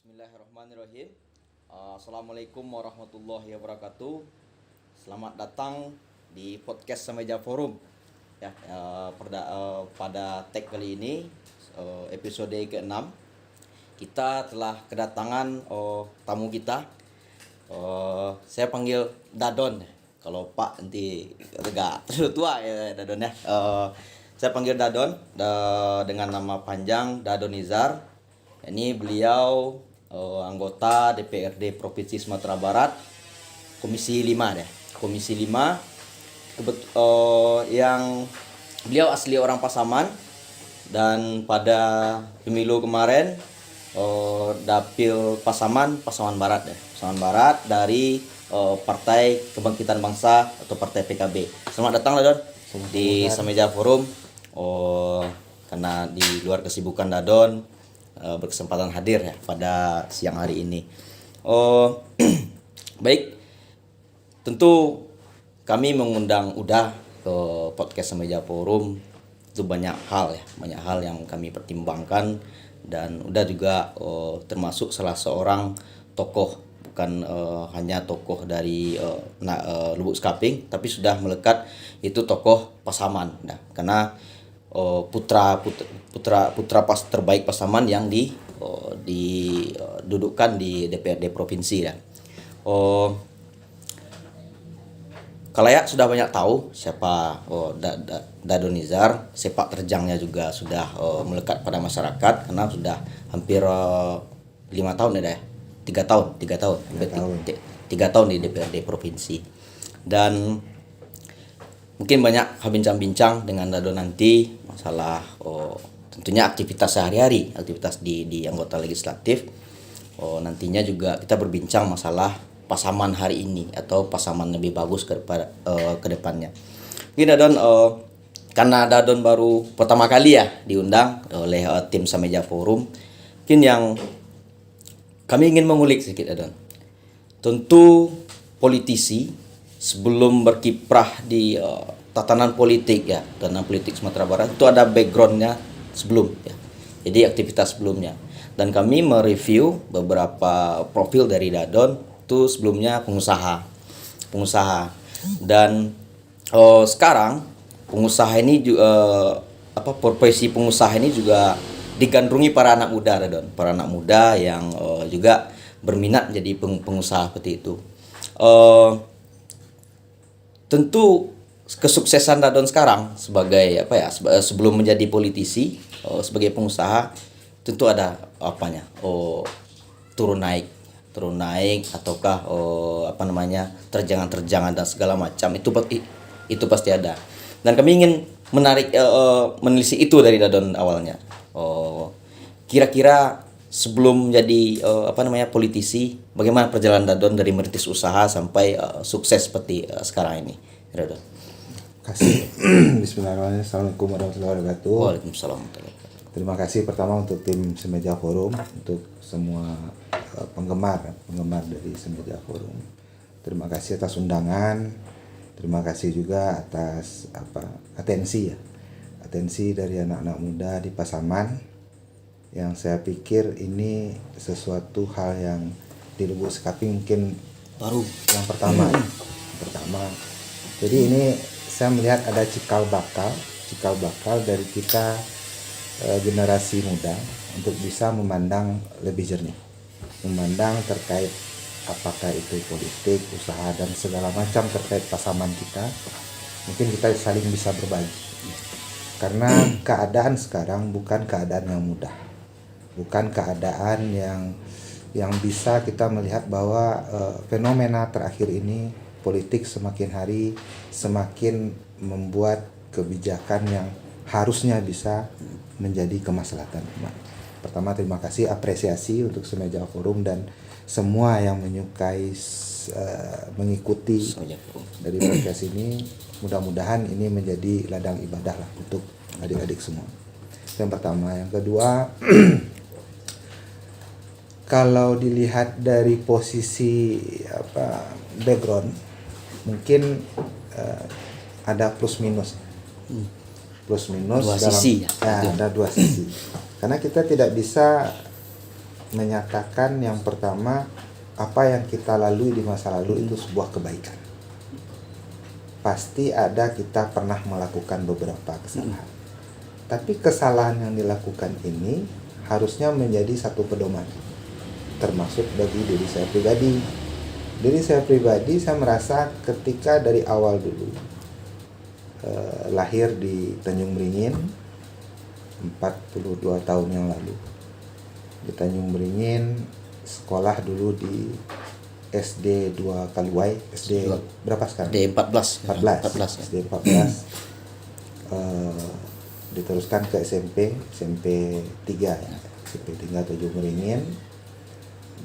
Bismillahirrahmanirrahim. Assalamualaikum warahmatullahi wabarakatuh. Selamat datang di podcast Semeja Forum. Ya, pada tag kali ini episode ke-6 kita telah kedatangan tamu kita. Saya panggil Dadon. Kalau Pak nanti agak tua ya Dadon ya. Saya panggil Dadon dengan nama panjang Dadon Nizar. Ini beliau anggota DPRD Provinsi Sumatera Barat, Komisi 5 deh. Komisi 5 yang beliau asli orang Pasaman dan pada pemilu kemarin Dapil Pasaman Barat deh. Pasaman Barat dari Partai Kebangkitan Bangsa atau Partai PKB. Selamat datang Dadon di Semeja Forum. Karena di luar kesibukan Dadon berkesempatan hadir ya pada siang hari ini. Baik, tentu kami mengundang Uda ke podcast Semeja Forum itu banyak hal yang kami pertimbangkan, dan Uda juga termasuk salah seorang tokoh, bukan hanya tokoh dari Lubuk Sekaping, tapi sudah melekat itu tokoh Pasaman. Nah, karena putra terbaik Pasaman yang didudukkan di DPRD provinsi ya. Kalayak sudah banyak tahu siapa Dadon Nizar. Sepak terjangnya juga sudah melekat pada masyarakat karena sudah hampir 5 tahun ya, 3 tahun di DPRD provinsi. Dan mungkin banyak bincang-bincang dengan Dadon nanti masalah tentunya aktivitas sehari-hari, aktivitas di anggota legislatif. Nantinya juga kita berbincang masalah Pasaman hari ini atau Pasaman lebih bagus ke depannya. Mungkin Dadon karena Dadon baru pertama kali ya diundang oleh tim Semeja Forum, mungkin yang kami ingin mengulik sedikit Dadon. Tentu politisi sebelum berkiprah di tatanan politik Sumatera Barat itu ada backgroundnya sebelum ya. Jadi aktivitas sebelumnya. Dan kami mereview beberapa profil dari Dadon itu sebelumnya pengusaha. Dan sekarang pengusaha ini profesi pengusaha ini juga digandrungi para anak muda Dadon. Para anak muda yang juga berminat jadi pengusaha seperti itu. Tentu kesuksesan Dadon sekarang sebagai sebelum menjadi politisi, sebagai pengusaha tentu ada turun naik ataukah terjangan dan segala macam itu pasti ada. Dan kami ingin menelisik itu dari Dadon awalnya. Kira-kira sebelum menjadi politisi, bagaimana perjalanan Dadon dari merintis usaha sampai sukses seperti sekarang ini, Dadon? Kasih. Bismillahirrahmanirrahim. Assalamualaikum warahmatullahi wabarakatuh. Waalaikumsalam. Terima kasih pertama untuk tim Semeja Forum, untuk semua penggemar dari Semeja Forum. Terima kasih atas undangan. Terima kasih juga atas atensi dari anak-anak muda di Pasaman, yang saya pikir ini sesuatu hal yang di Lubuk Sekaping mungkin Baru yang pertama. Jadi ini saya melihat ada cikal bakal dari kita generasi muda untuk bisa memandang lebih jernih, memandang terkait apakah itu politik, usaha dan segala macam terkait Pasaman kita. Mungkin kita saling bisa berbagi, karena keadaan sekarang bukan keadaan yang mudah, bukan keadaan yang bisa kita melihat bahwa fenomena terakhir ini politik semakin hari semakin membuat kebijakan yang harusnya bisa menjadi kemaslahatan umat. Pertama, terima kasih, apresiasi untuk Semeja Forum dan semua yang menyukai mengikuti dari podcast ini. Mudah-mudahan ini menjadi ladang ibadah lah untuk adik-adik semua. Yang pertama. Yang kedua, kalau dilihat dari posisi background, mungkin ada plus minus dua sisi ada dua sisi, karena kita tidak bisa menyatakan yang pertama, apa yang kita lalui di masa lalu itu sebuah kebaikan. Pasti ada kita pernah melakukan beberapa kesalahan. Tapi kesalahan yang dilakukan ini harusnya menjadi satu pedoman, termasuk bagi diri saya pribadi. Diri saya pribadi, saya merasa ketika dari awal dulu lahir di Tanjung Beringin 42 tahun yang lalu. Di Tanjung Beringin, sekolah dulu di SD 2 Kaliwai, SD berapa sekarang? D 14. 14. SD 14. Diteruskan ke SMP 3 ya. SMP 3 Tanjung Beringin.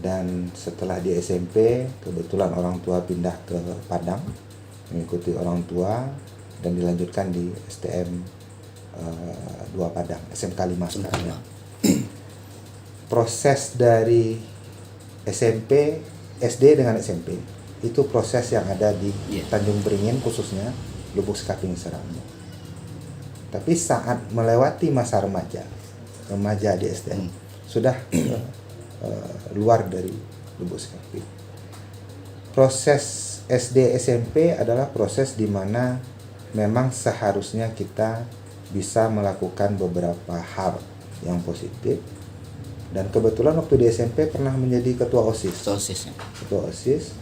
Dan setelah di SMP, kebetulan orang tua pindah ke Padang, mengikuti orang tua, dan dilanjutkan di STM 2 Padang, SMK 5 sekarang. Proses dari SMP, SD dengan SMP, itu proses yang ada di Tanjung Beringin, khususnya Lubuk Sekaping Serambi. Tapi saat melewati masa remaja di STM, sudah luar dari Lubuk Sekaping. Proses SD SMP adalah proses di mana memang seharusnya kita bisa melakukan beberapa hal yang positif. Dan kebetulan waktu di SMP pernah menjadi ketua OSIS. Ketua OSIS.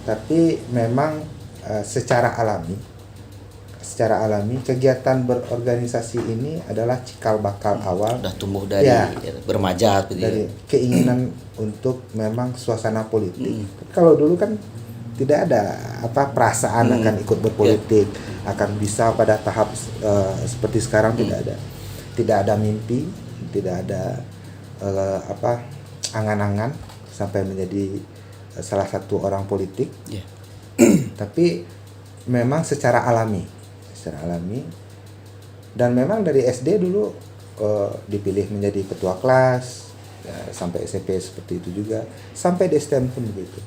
Tapi memang secara alami kegiatan berorganisasi ini adalah cikal bakal awal. Udah tumbuh dari bermaja dari keinginan untuk memang suasana politik. Kalau dulu kan tidak ada perasaan akan ikut berpolitik, akan bisa pada tahap seperti sekarang. Tidak ada mimpi, tidak ada angan-angan sampai menjadi salah satu orang politik. Tapi memang secara alami, dan memang dari SD dulu dipilih menjadi ketua kelas, sampai SMP seperti itu juga, sampai di STM pun begitu.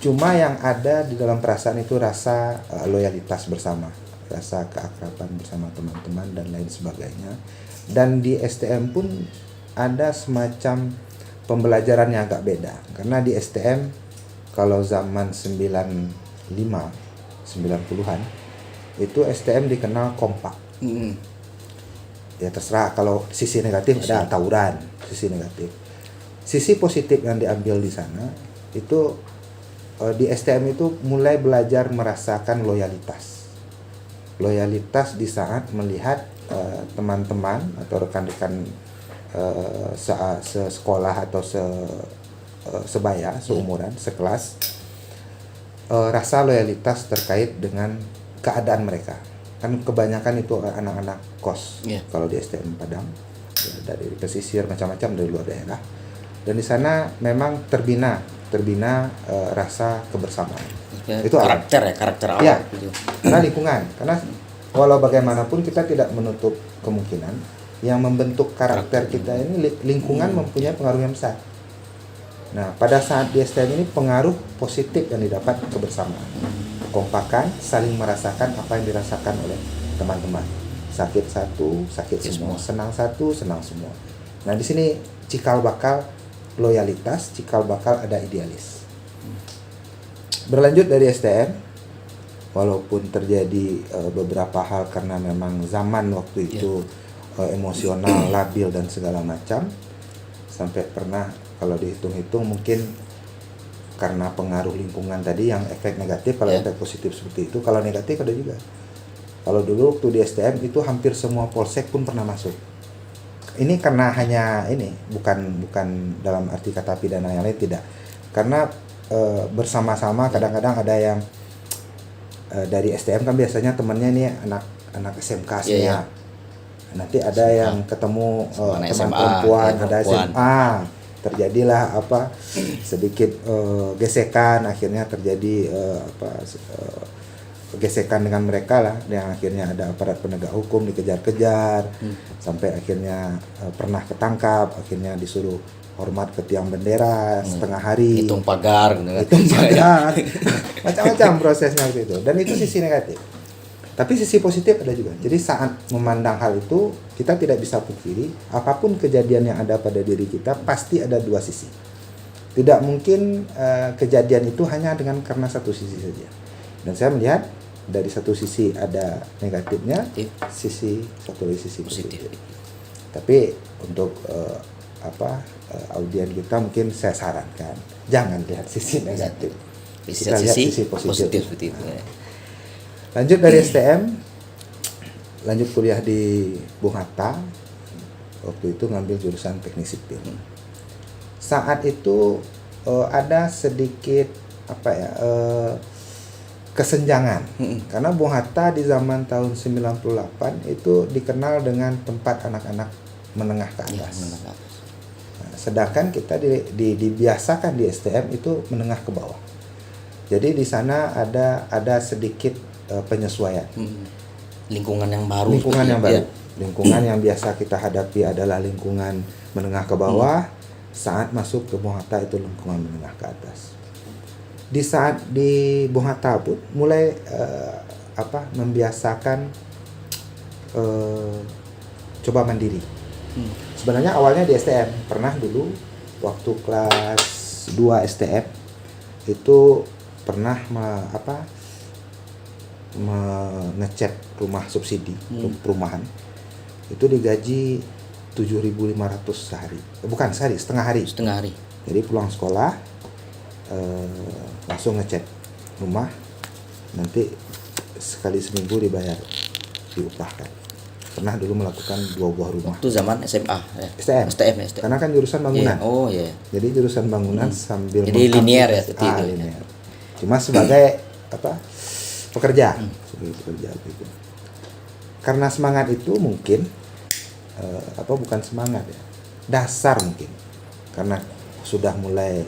Cuma yang ada di dalam perasaan itu rasa loyalitas bersama, rasa keakraban bersama teman-teman dan lain sebagainya. Dan di STM pun ada semacam pembelajaran yang agak beda, karena di STM kalau zaman 90-an itu STM dikenal kompak. Ya terserah, kalau sisi negatif ada tawuran, sisi negatif. Sisi positif yang diambil di sana itu di STM itu mulai belajar merasakan loyalitas di saat melihat teman-teman atau rekan-rekan sekolah atau sebaya, seumuran, sekelas, rasa loyalitas terkait dengan keadaan mereka. Kan kebanyakan itu anak-anak kos kalau di STM Padang, dari pesisir macam-macam, dari luar daerah. Dan di sana memang terbina rasa kebersamaan. Itu karakter awal. Gitu. Karena lingkungan, karena walau bagaimanapun kita tidak menutup kemungkinan yang membentuk karakter kita ini lingkungan mempunyai pengaruh yang besar. Nah, pada saat di STM ini pengaruh positif yang didapat kebersamaan, kekompakan, saling merasakan apa yang dirasakan oleh teman-teman. Sakit satu, sakit semua. Senang satu, senang semua. Nah, di sini cikal bakal loyalitas, cikal bakal ada idealis. Berlanjut dari STM, walaupun terjadi beberapa hal karena memang zaman waktu itu emosional, labil dan segala macam, sampai pernah kalau dihitung-hitung mungkin karena pengaruh lingkungan tadi yang efek negatif. Kalau efek positif seperti itu, kalau negatif ada juga. Kalau dulu waktu di STM itu hampir semua polsek pun pernah masuk. Ini karena hanya ini, bukan dalam arti kata pidana yang lain, tidak. Karena bersama-sama kadang-kadang ada yang dari STM kan biasanya temannya ini anak SMK semua. Nanti ada yang ketemu teman perempuan, ada SMA. Terjadilah sedikit gesekan, akhirnya terjadi gesekan dengan mereka lah, yang akhirnya ada aparat penegak hukum dikejar-kejar, sampai akhirnya pernah ketangkap, akhirnya disuruh hormat ke tiang bendera setengah hari, hitung pagar, macam-macam prosesnya gitu. Dan itu sisi negatif. Tapi sisi positif ada juga. Jadi saat memandang hal itu, Kita tidak bisa pungkiri, apapun kejadian yang ada pada diri kita pasti ada dua sisi. Tidak mungkin kejadian itu hanya dengan karena satu sisi saja. Dan saya melihat dari satu sisi ada negatifnya, satu lagi sisi positif. Tapi untuk audien kita mungkin saya sarankan jangan lihat sisi negatif. Kita lihat sisi positif. Lanjut dari STM, lanjut kuliah di Bung Hatta. Waktu itu ngambil jurusan teknik sipil. Saat itu ada sedikit kesenjangan. Karena Bung Hatta di zaman tahun 98 itu dikenal dengan tempat anak-anak menengah ke atas. Nah, sedangkan kita dibiasakan di STM itu menengah ke bawah. Jadi di sana ada sedikit penyesuaian. Lingkungan yang baru. Lingkungan yang biasa kita hadapi adalah lingkungan menengah ke bawah. Saat masuk ke Bung Hatta itu lingkungan menengah ke atas. Di saat di Bung Hatta pun mulai membiasakan coba mandiri. Sebenarnya awalnya di STM, pernah dulu waktu kelas 2 STM itu pernah ngecat rumah subsidi, perumahan. Itu digaji 7.500 sehari. Bukan sehari, setengah hari. Jadi pulang sekolah langsung ngecat rumah, nanti sekali seminggu dibayar, diupahkan. Pernah dulu melakukan 2 buah rumah. Itu zaman SMA ya. STM. Karena kan jurusan bangunan. Jadi jurusan bangunan sambil jadi linear ya seperti itu. Linear. Cuma sebagai pekerja. Sebagai pekerja gitu. Karena semangat itu mungkin bukan semangat ya. Dasar mungkin. Karena sudah mulai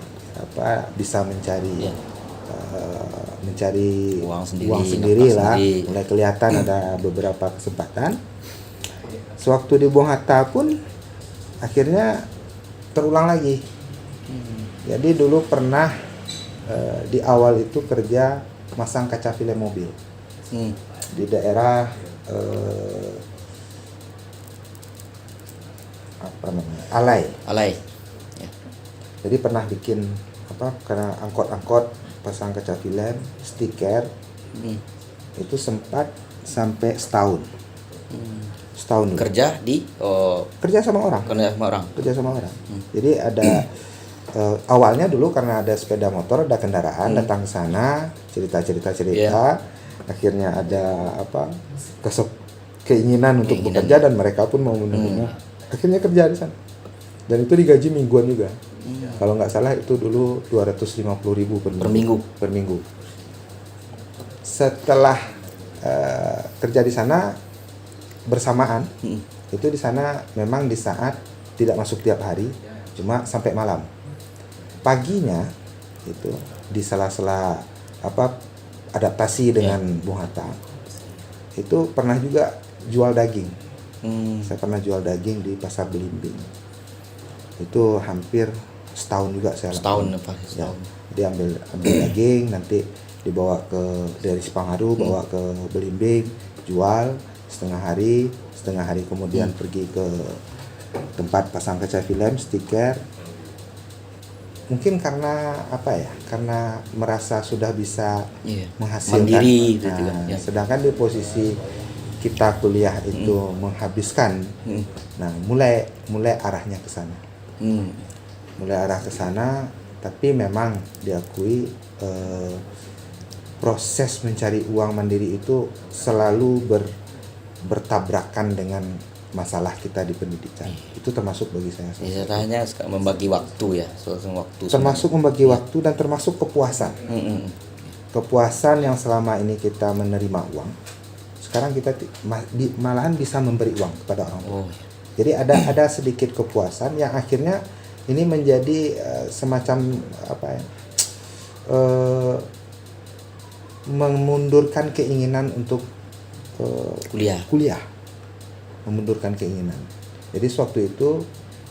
bisa mencari uang sendiri lah. Mulai kelihatan ada beberapa kesempatan. Sewaktu di Bung Hatta pun akhirnya terulang lagi. Jadi dulu pernah di awal itu kerja masang kaca film mobil di daerah Alai. Ya. Jadi pernah bikin karena angkot-angkot pasang kaca film, stiker. Itu sempat sampai setahun. Setahun kerja kerja sama orang. Jadi ada awalnya dulu karena ada sepeda motor, ada kendaraan datang ke sana, cerita. Akhirnya ada keinginan untuk bekerja dan mereka pun mau menerima. Akhirnya kerja di sana. Dan itu digaji mingguan juga. Kalau nggak salah itu dulu 250.000 per minggu. Setelah kerja di sana bersamaan, itu di sana memang di saat tidak masuk tiap hari, cuma sampai malam. Paginya itu di sela-sela adaptasi dengan Bung Hatta, itu pernah juga jual daging. Saya pernah jual daging di Pasar Belimbing. Itu hampir setahun juga saya lakukan. Setahun. Dia ambil daging, nanti dibawa dari Sipangaru bawa ke Belimbing, jual setengah hari kemudian pergi ke tempat pasang kaca film, stiker. Mungkin karena karena merasa sudah bisa menghasilkan mandiri gitu kan. Sedangkan di posisi kita kuliah itu menghabiskan. Nah, mulai arahnya ke sana. Mulai arah ke sana, tapi memang diakui proses mencari uang mandiri itu selalu bertabrakan dengan masalah kita di pendidikan. Itu termasuk bagi saya. Istilahnya membagi waktu ya, termasuk membagi waktu dan termasuk kepuasan. Kepuasan yang selama ini kita menerima uang, sekarang kita malahan bisa memberi uang kepada orang tua. Jadi ada sedikit kepuasan yang akhirnya ini menjadi semacam memundurkan keinginan untuk kuliah. Memundurkan keinginan. Jadi sewaktu itu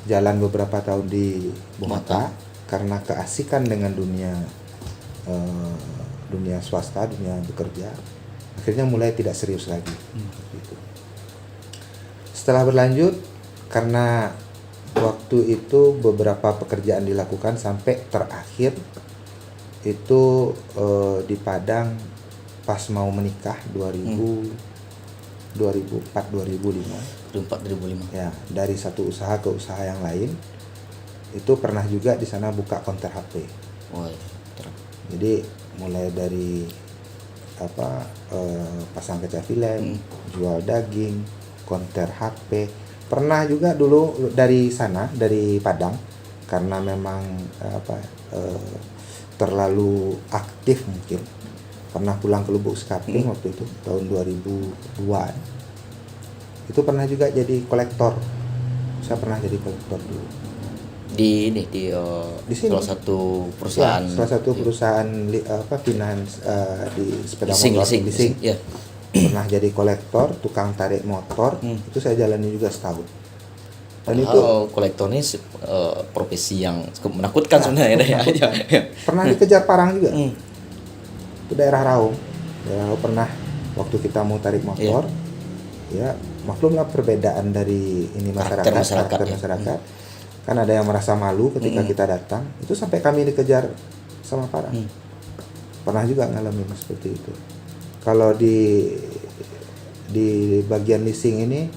jalan beberapa tahun di Bung Hatta karena keasikan dengan dunia swasta, dunia bekerja, akhirnya mulai tidak serius lagi. Gitu. setelah berlanjut, karena waktu itu beberapa pekerjaan dilakukan sampai terakhir itu di Padang pas mau menikah 2004 2005 2004 2005. ya, dari satu usaha ke usaha yang lain itu pernah juga di sana buka konter HP. Oh, iya. Jadi mulai dari pasang kaca film, jual daging, konter HP. Pernah juga dulu dari sana, dari Padang, karena memang terlalu aktif mungkin. Pernah pulang ke Lubuk Sekaping waktu itu tahun 2002. Itu pernah juga jadi kolektor. Saya pernah jadi kolektor dulu. Di sini. salah satu perusahaan. Ya, salah satu perusahaan finance di sepeda motor leasing. Ya. Pernah jadi kolektor, tukang tarik motor. Itu saya jalani juga setahun. Dan Padahal kolektor ini profesi yang cukup menakutkan sebenarnya. Pernah dikejar parang juga. Itu daerah Raung. Daerah Raung pernah waktu kita mau tarik motor. Ya, maklumlah perbedaan dari ini Karakter masyarakat. masyarakat. Kan ada yang merasa malu ketika kita datang. Itu sampai kami dikejar sama parang. Pernah juga ngalamin seperti itu. Kalau di bagian leasing ini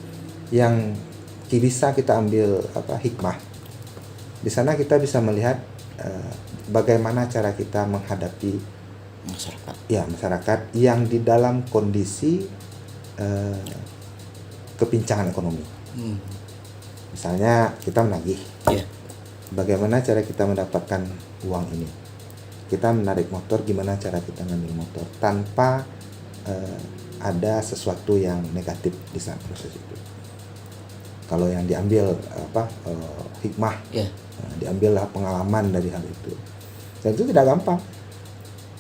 yang bisa kita ambil hikmah. Di sana kita bisa melihat bagaimana cara kita menghadapi masyarakat yang di dalam kondisi kepincangan ekonomi. Misalnya kita menagih. Bagaimana cara kita mendapatkan uang ini? Kita menarik motor, gimana cara kita ngambil motor tanpa ada sesuatu yang negatif di saat proses itu. Kalau yang diambil hikmah, diambillah pengalaman dari hal itu. Dan itu tidak gampang.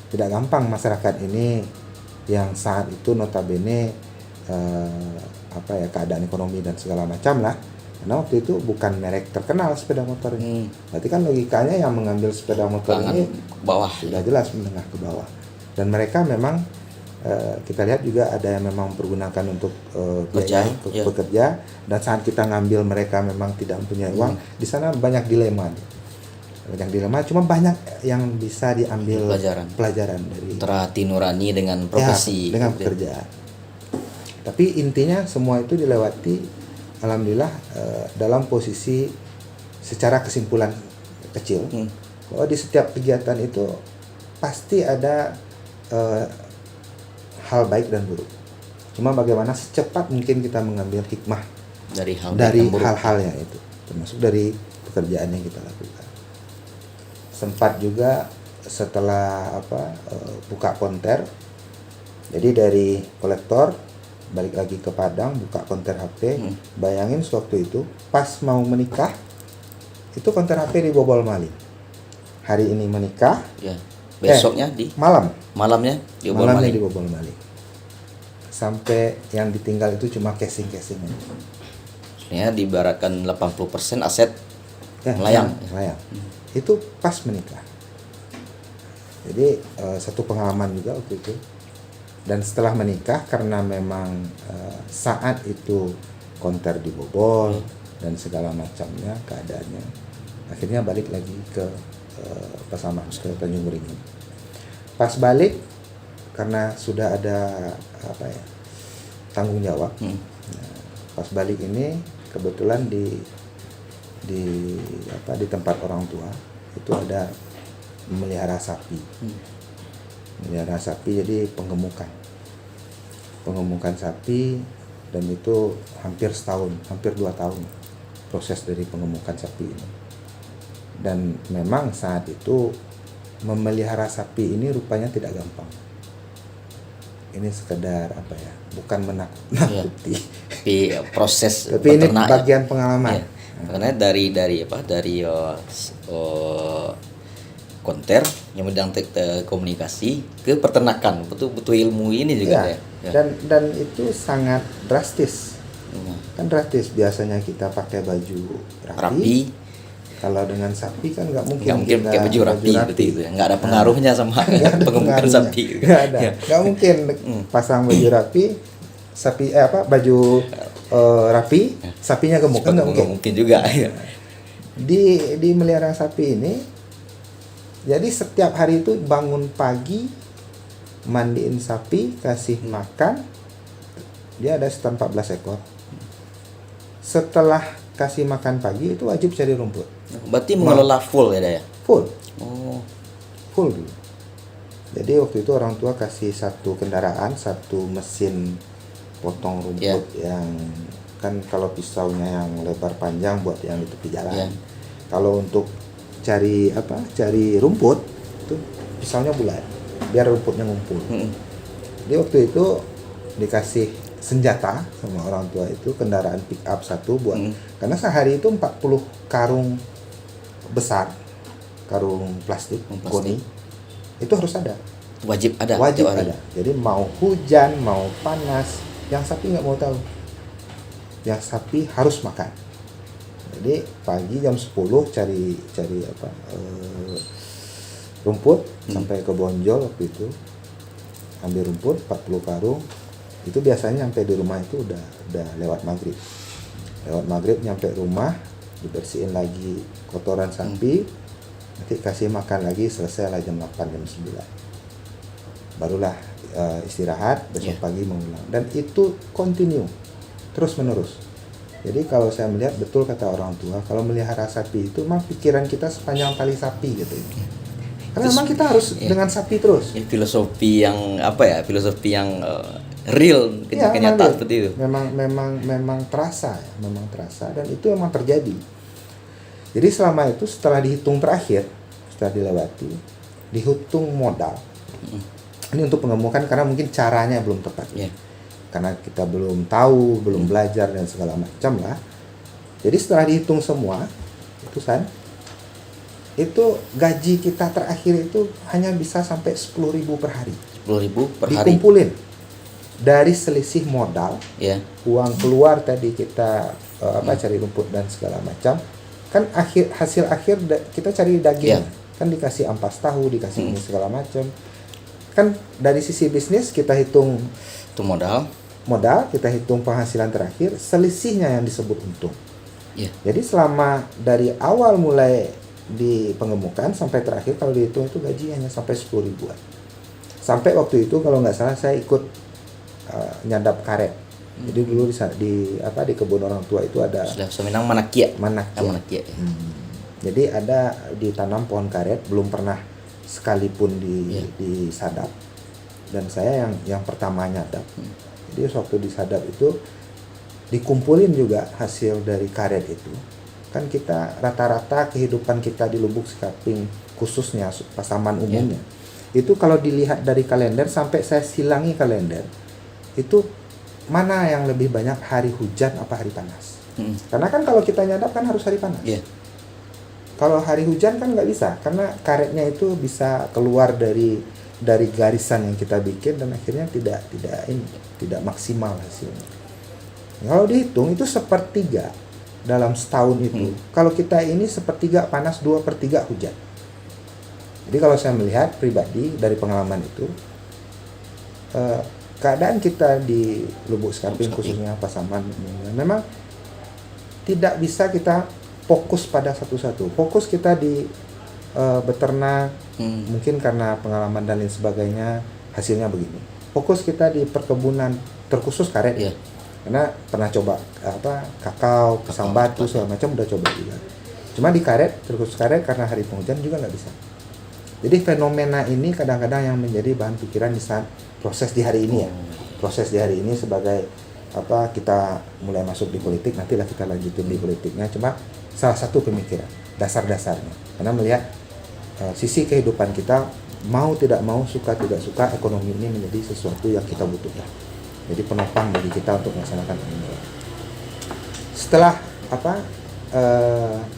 Tidak gampang masyarakat ini yang saat itu notabene keadaan ekonomi dan segala macam lah. Karena waktu itu bukan merek terkenal sepeda motor ini. Berarti kan logikanya yang mengambil sepeda motor ini ke bawah. Sudah jelas menengah ke bawah. Dan mereka memang kita lihat juga ada yang memang pergunakan untuk bekerja, dan saat kita ngambil mereka memang tidak mempunyai uang. Di sana banyak dilema, cuma banyak yang bisa diambil pelajaran dari hati nurani dengan profesi, dengan pekerjaan. Tapi intinya semua itu dilewati, alhamdulillah, dalam posisi secara kesimpulan kecil bahwa di setiap kegiatan itu pasti ada hal baik dan buruk. Cuma bagaimana secepat mungkin kita mengambil hikmah dari hal-hal yang itu, termasuk dari pekerjaan yang kita lakukan. Sempat juga setelah buka konter, jadi dari kolektor balik lagi ke Padang, buka konter HP. Bayangin sewaktu itu pas mau menikah, itu konter HP dibobol maling. Hari ini menikah, besoknya malamnya dibobol maling. Sampai yang ditinggal itu cuma casing-casingnya. Sebenarnya diibaratkan 80% aset melayang. Itu pas menikah. Jadi satu pengalaman juga waktu itu. Dan setelah menikah, karena memang saat itu konter dibobol dan segala macamnya keadaannya, akhirnya balik lagi ke Pasaman, ke Tanjung Beringin. Pas balik, karena sudah ada tanggung jawab. Pas balik ini kebetulan di tempat orang tua itu ada memelihara sapi. Memelihara sapi, jadi penggemukan sapi, dan itu hampir 2 tahun proses dari penggemukan sapi ini. Dan memang saat itu memelihara sapi ini rupanya tidak gampang. Ini sekedar bukan menakut-nakuti. Tapi proses tapi ini bagian pengalaman. Karena dari konter yang bidang komunikasi ke peternakan, butuh ilmu ini juga Dan itu sangat drastis. Kan drastis, biasanya kita pakai baju rapi. Kalau dengan sapi kan nggak mungkin pakai baju rapi gitu ya. Nggak ada pengaruhnya sama pengemukan sapi. Nggak mungkin pasang baju rapi, sapi baju rapi, sapinya gemuk kan nggak mungkin. Nggak mungkin juga. Ya. Di melihara sapi ini, jadi setiap hari itu bangun pagi, mandiin sapi, kasih makan, dia ada sekitar 14 ekor. Setelah kasih makan pagi itu wajib cari rumput. Berarti mengelola full ya, Daya? Full Oh, dulu. Jadi waktu itu orang tua kasih satu kendaraan, satu mesin potong rumput yang kan kalau pisaunya yang lebar panjang buat yang di tepi jalan. Kalau untuk cari rumput itu pisaunya bulat biar rumputnya ngumpul. Jadi waktu itu dikasih senjata sama orang tua itu kendaraan pick up satu buat karena sehari itu 40 karung besar, karung plastik. Goni itu harus ada. Wajib ada. Wajib ada. Jadi mau hujan, mau panas, yang sapi nggak mau tahu. Yang sapi harus makan. Jadi pagi jam 10 cari rumput sampai ke Bonjol waktu itu. Ambil rumput 40 karung. Itu biasanya sampai di rumah itu udah lewat maghrib. Lewat maghrib nyampe rumah, dibersihin lagi kotoran sapi. Nanti kasih makan lagi, selesai lah jam 8 jam 9. Barulah istirahat, besok pagi mengulang. Dan itu continue, terus menerus. Jadi kalau saya melihat betul kata orang tua, kalau melihara sapi itu memang pikiran kita sepanjang tali sapi gitu. Karena memang kita harus dengan sapi terus. Ya, filosofi yang filosofi yang real, kenyataan seperti itu. Memang terasa ya, memang terasa dan itu memang terjadi. Jadi selama itu setelah dihitung terakhir, setelah dilewati, dihitung modal. Ini untuk pengemukan karena mungkin caranya belum tepat. Karena kita belum tahu, belum belajar dan segala macam lah. Jadi setelah dihitung semua, itu gaji kita terakhir itu hanya bisa sampai 10.000 per hari. 10.000 per hari. Dikumpulin dari selisih modal, uang keluar tadi kita cari rumput dan segala macam. Kan hasil akhir kita cari daging, kan dikasih ampas tahu, dikasih ini segala macam. Kan dari sisi bisnis kita hitung itu modal, kita hitung penghasilan terakhir, selisihnya yang disebut untung. Jadi selama dari awal mulai di pengemukan sampai terakhir kalau dihitung itu gaji hanya sampai 10 ribuan. Sampai waktu itu kalau nggak salah saya ikut nyadap karet. Jadi dulu di kebun orang tua itu ada Seminang Manakia. Jadi ada ditanam pohon karet, belum pernah sekalipun disadap. Dan saya yang pertama nyadap. Jadi waktu disadap itu dikumpulin juga hasil dari karet itu. Kan kita rata-rata kehidupan kita di Lubuk Sekaping khususnya Pasaman umumnya. Itu kalau dilihat dari kalender sampai saya silangi kalender. Itu mana yang lebih banyak hari hujan apa hari panas? Karena kan kalau kita nyadap kan harus hari panas. Kalau hari hujan kan nggak bisa karena karetnya itu bisa keluar dari garisan yang kita bikin dan akhirnya tidak maksimal hasilnya. Kalau dihitung itu sepertiga dalam setahun itu. Kalau kita ini sepertiga panas, 2/3 hujan. Jadi kalau saya melihat pribadi dari pengalaman itu, keadaan kita di Lubuk Sekaping khususnya Pasaman memang tidak bisa kita fokus pada satu-satu. Fokus kita di beternak, mungkin karena pengalaman dan lain sebagainya hasilnya begini. Fokus kita di perkebunan terkhusus karet. Karena pernah coba kakao, pisang batu segala macam udah coba juga. Cuma di karet, terkhusus karet karena hari penghujan juga nggak bisa. Jadi fenomena ini kadang-kadang yang menjadi bahan pikiran di saat proses di hari ini Proses di hari ini sebagai kita mulai masuk di politik, nantilah kita lanjutin di politiknya. Cuma salah satu pemikiran dasar-dasarnya. Karena melihat sisi kehidupan kita mau tidak mau, suka tidak suka, ekonomi ini menjadi sesuatu yang kita butuhkan. Jadi penopang bagi kita untuk melaksanakan ini. Setelah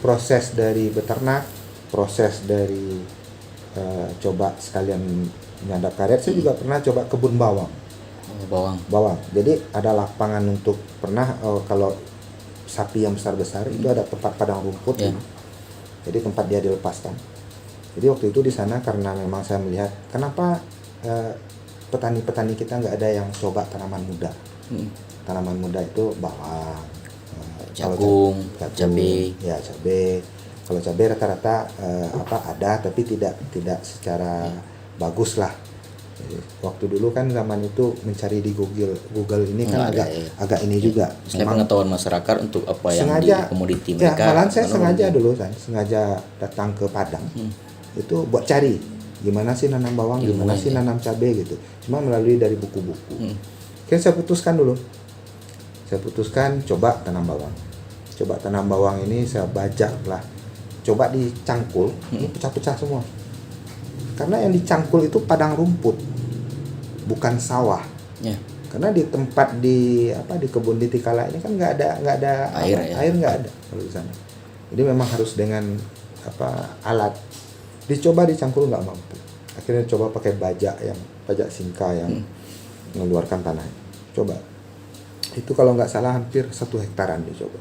proses dari beternak, proses dari coba sekalian nyadap karet, saya juga pernah coba kebun bawang. Bawang. Jadi ada lapangan untuk kalau sapi yang besar-besar itu ada tempat padang rumput. Jadi tempat dia dilepaskan. Jadi waktu itu di sana karena memang saya melihat kenapa petani-petani kita nggak ada yang coba tanaman muda. tanaman muda itu bawang, kalau Jagung, jagung, cabai. ya cabai. Kalau cabai rata-rata ada, tapi tidak secara bagus lah. Jadi, waktu dulu kan zaman itu mencari di Google ini kan Nggak ada, agak ini juga. Misalnya Memang pengetahuan masyarakat untuk apa yang di sengaja komoditi ya, mereka. malahan saya karena sengaja lebih- dulu sengaja datang ke Padang itu buat cari gimana sih nanam bawang, gimana Ilmunya, sih ya. nanam cabai gitu, cuma melalui dari buku-buku. Oke, saya putuskan coba tanam bawang ini, saya bajak lah, coba dicangkul, ini pecah-pecah semua, karena yang dicangkul itu padang rumput, bukan sawah. Ya. Karena di tempat di kebun di Tikala ini kan nggak ada Air, ya. air nggak ada kalau di sana. Jadi memang harus dengan alat. Dicoba dicangkul nggak mampu. Akhirnya coba pakai bajak singka yang mengeluarkan tanah. Coba. Itu kalau nggak salah hampir 1 hektaran dicoba.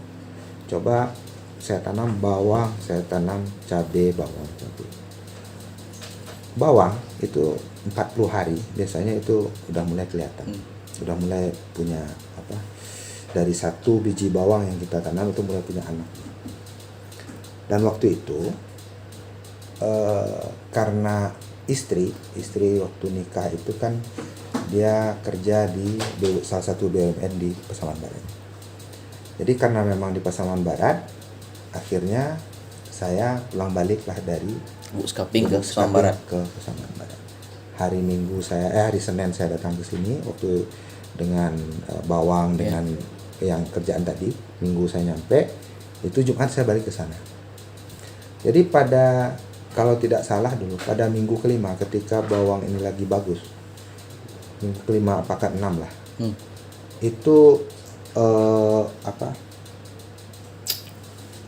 Coba saya tanam bawang, saya tanam cabai, bawang itu 40 hari biasanya itu udah mulai kelihatan. Udah mulai punya dari 1 biji bawang yang kita tanam itu mulai punya anak. Dan waktu itu karena istri waktu nikah itu kan dia kerja di salah satu BUMN di Pasaman Barat. Jadi karena memang di Pasaman Barat, akhirnya saya pulang baliklah dari Bu Skaping ke Lubuk Pasaman Skaping Barat. ke Pasaman Barat. Hari Senin saya datang ke sini waktu dengan bawang dengan yang kerjaan tadi. Minggu saya nyampe, itu Jumat saya balik ke sana. Jadi kalau tidak salah dulu pada minggu kelima ketika bawang ini lagi bagus, minggu kelima apa ke-6 lah, itu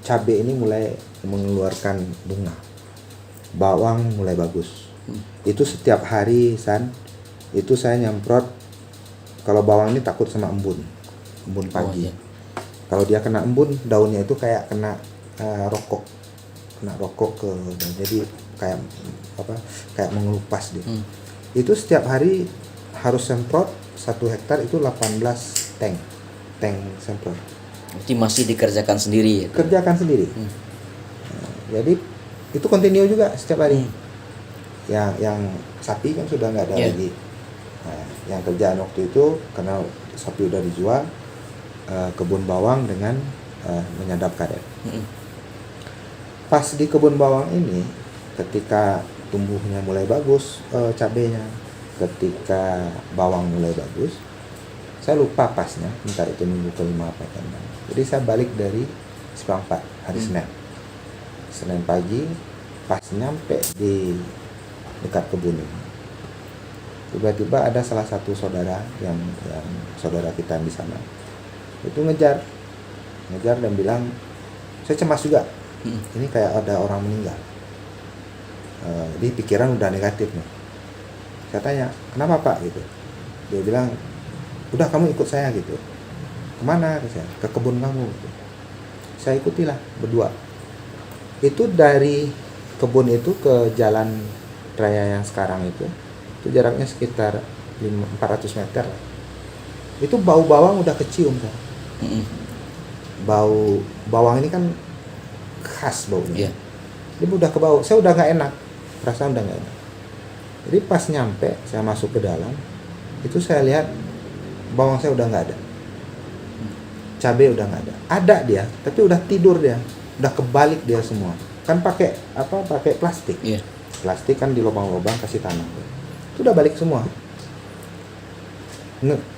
cabai ini mulai mengeluarkan bunga, bawang mulai bagus. Itu setiap hari itu saya nyemprot. Kalau bawang ini takut sama embun pagi. iya. Kalau dia kena embun, daunnya itu kayak kena rokok ke daun. Jadi kayak mengelupas dia. Itu setiap hari harus semprot 1 hektar itu 18 tank semprot. Berarti masih dikerjakan sendiri ya. Kerjakan sendiri. Jadi itu continue juga setiap hari. Yang sapi kan sudah nggak ada lagi. Nah, yang kerjaan waktu itu karena sapi udah dijual, kebun bawang dengan menyadap karet. Pas di kebun bawang ini, ketika tumbuhnya mulai bagus, cabenya, ketika bawang mulai bagus, saya lupa pasnya, entar itu minggu kelima apa kan. Jadi saya balik dari Sepangpat hari Senin pagi, pas nyampe di dekat kebun ini, tiba-tiba ada salah satu saudara yang saudara kita di sana itu ngejar dan bilang, saya cemas juga. Ini kayak ada orang meninggal. Jadi pikiran udah negatif nih. Saya tanya, kenapa Pak gitu? Dia bilang, udah kamu ikut saya gitu. Kemana? Ke kebun kamu gitu. Saya ikutilah berdua. Itu dari kebun itu ke jalan raya yang sekarang itu jaraknya sekitar 400 meter. Itu bau bawang udah kecium kan. Bau bawang ini kan khas baunya. Dia udah ke bau, saya udah nggak enak, perasaan udah nggak enak. Jadi pas nyampe, saya masuk ke dalam, itu saya lihat bawang saya udah nggak ada, cabai udah nggak ada dia, tapi udah tidur dia, udah kebalik dia semua. Kan pakai plastik, plastik kan di lubang-lubang kasih tanah, itu udah balik semua.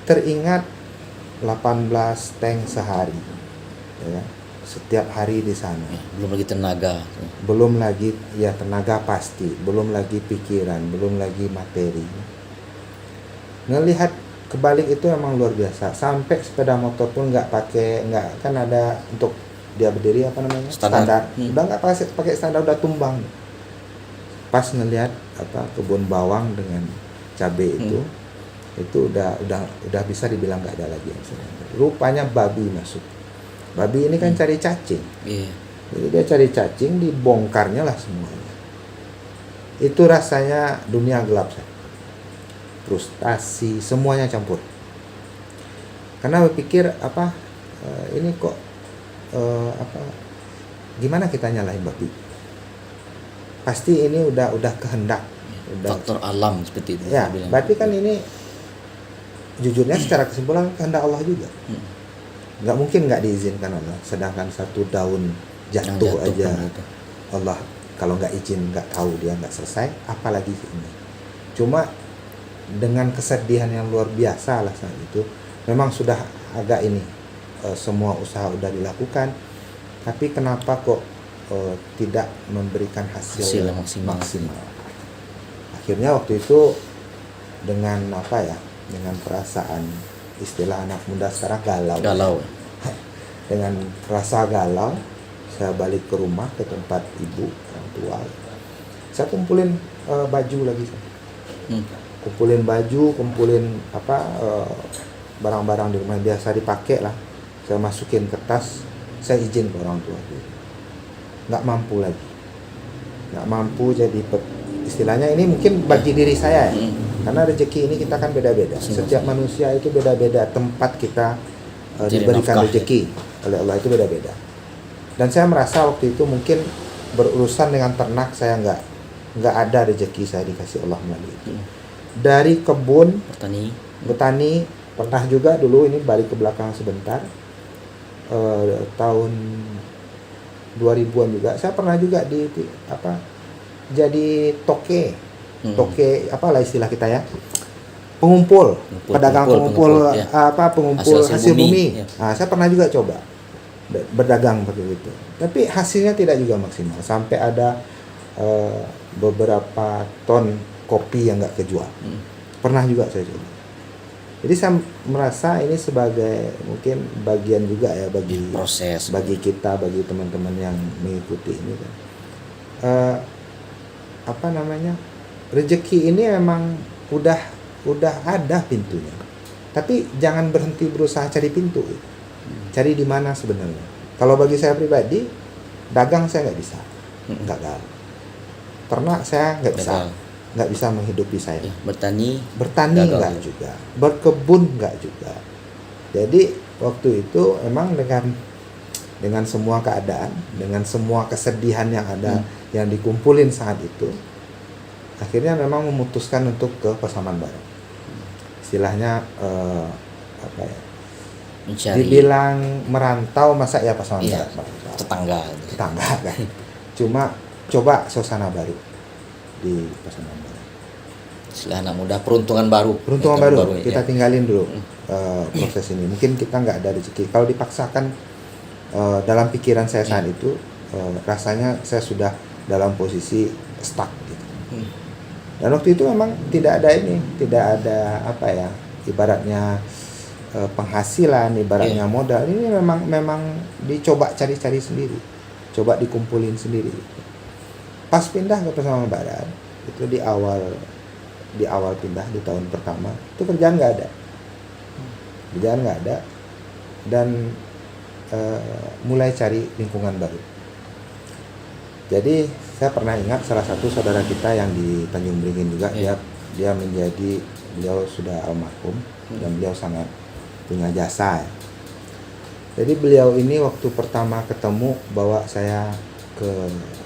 Teringat 18 tank sehari, ya. Setiap hari di sana. Belum lagi tenaga. Belum lagi tenaga pasti, belum lagi pikiran, belum lagi materi. Ngelihat kebalik itu emang luar biasa. Sampai sepeda motor pun nggak kan ada untuk dia berdiri standar. Udah nggak pakai standar, udah tumbang. Pas ngelihat kebun bawang dengan cabai itu udah bisa dibilang nggak ada lagi. Rupanya babi masuk. Babi ini kan cari cacing. Jadi dia cari cacing, dibongkarnya lah semuanya. Itu rasanya dunia gelap, frustasi, semuanya campur. Karena berpikir ini kok gimana kita nyalahin babi? Pasti ini udah kehendak, udah Faktor alam seperti itu. ya. saya bilang. Berarti kan ini jujurnya secara kesimpulan kehendak Allah juga. Nggak mungkin nggak diizinkan Allah. Sedangkan satu daun Yang jatuh aja kan itu. Allah kalau nggak izin, nggak tahu, dia nggak selesai, apalagi ini. Cuma dengan kesedihan yang luar biasa lah saat itu, memang sudah agak ini, semua usaha udah dilakukan, tapi kenapa kok tidak memberikan hasil Hasil yang yang maksimal. Akhirnya waktu itu dengan dengan perasaan, istilah anak muda sekarang galau. Dengan rasa galau, saya balik ke rumah, ke tempat ibu orang tua. Saya kumpulin baju lagi, kumpulin barang-barang di rumah yang biasa dipakai lah. Saya masukin ke tas, saya izin ke orang tua. Nggak mampu lagi, jadi istilahnya ini mungkin bagi diri saya ya. Karena rezeki ini kita kan beda-beda. Setiap manusia itu beda-beda tempat kita diberikan nafkah, rezeki oleh Allah, itu beda-beda. Dan saya merasa waktu itu mungkin berurusan dengan ternak, saya nggak ada rezeki saya dikasih Allah melalui itu. Dari kebun, bertani pernah juga dulu, ini balik ke belakang sebentar, tahun 2000-an juga saya pernah juga jadi toke apalah istilah kita ya, pengumpul pengumpul ya. pengumpul hasil bumi. Ya. Nah, saya pernah juga coba berdagang seperti itu, tapi hasilnya tidak juga maksimal, sampai ada beberapa ton kopi yang nggak kejual. Pernah juga saya coba. Jadi saya merasa ini sebagai mungkin bagian juga ya bagi proses, bagi kita, bagi teman-teman yang mengikuti ini kan. Rezeki ini memang udah ada pintunya. Tapi jangan berhenti berusaha cari pintu. Cari di mana sebenarnya. Kalau bagi saya pribadi, dagang saya nggak bisa. Gagal. Ternak saya nggak bisa menghidupi saya. Ya, bertani Nggak juga, berkebun nggak juga. Jadi waktu itu emang dengan semua keadaan, dengan semua kesedihan yang ada, yang dikumpulin saat itu, akhirnya memang memutuskan untuk ke Pasaman Baru. Istilahnya mencari, dibilang merantau, masa ya Pasaman Barat, tetangga kan. Cuma coba suasana baru di Pasaman Barat. Istilah anak muda, peruntungan baru. Kita tinggalin dulu proses ini. Mungkin kita nggak ada rezeki. Kalau dipaksakan, dalam pikiran saya saat itu, rasanya saya sudah dalam posisi stuck gitu. Dan waktu itu memang tidak ada ibaratnya penghasilan, ibaratnya modal. Ini memang dicoba cari-cari sendiri, coba dikumpulin sendiri. Pas pindah ke Pasaman Barat, itu di awal pindah di tahun pertama, itu kerjaan nggak ada, dan mulai cari lingkungan baru. Jadi saya pernah ingat salah satu saudara kita yang di Tanjung Beringin juga, beliau sudah almarhum dan beliau sangat punya jasa ya. Jadi beliau ini waktu pertama ketemu bawa saya ke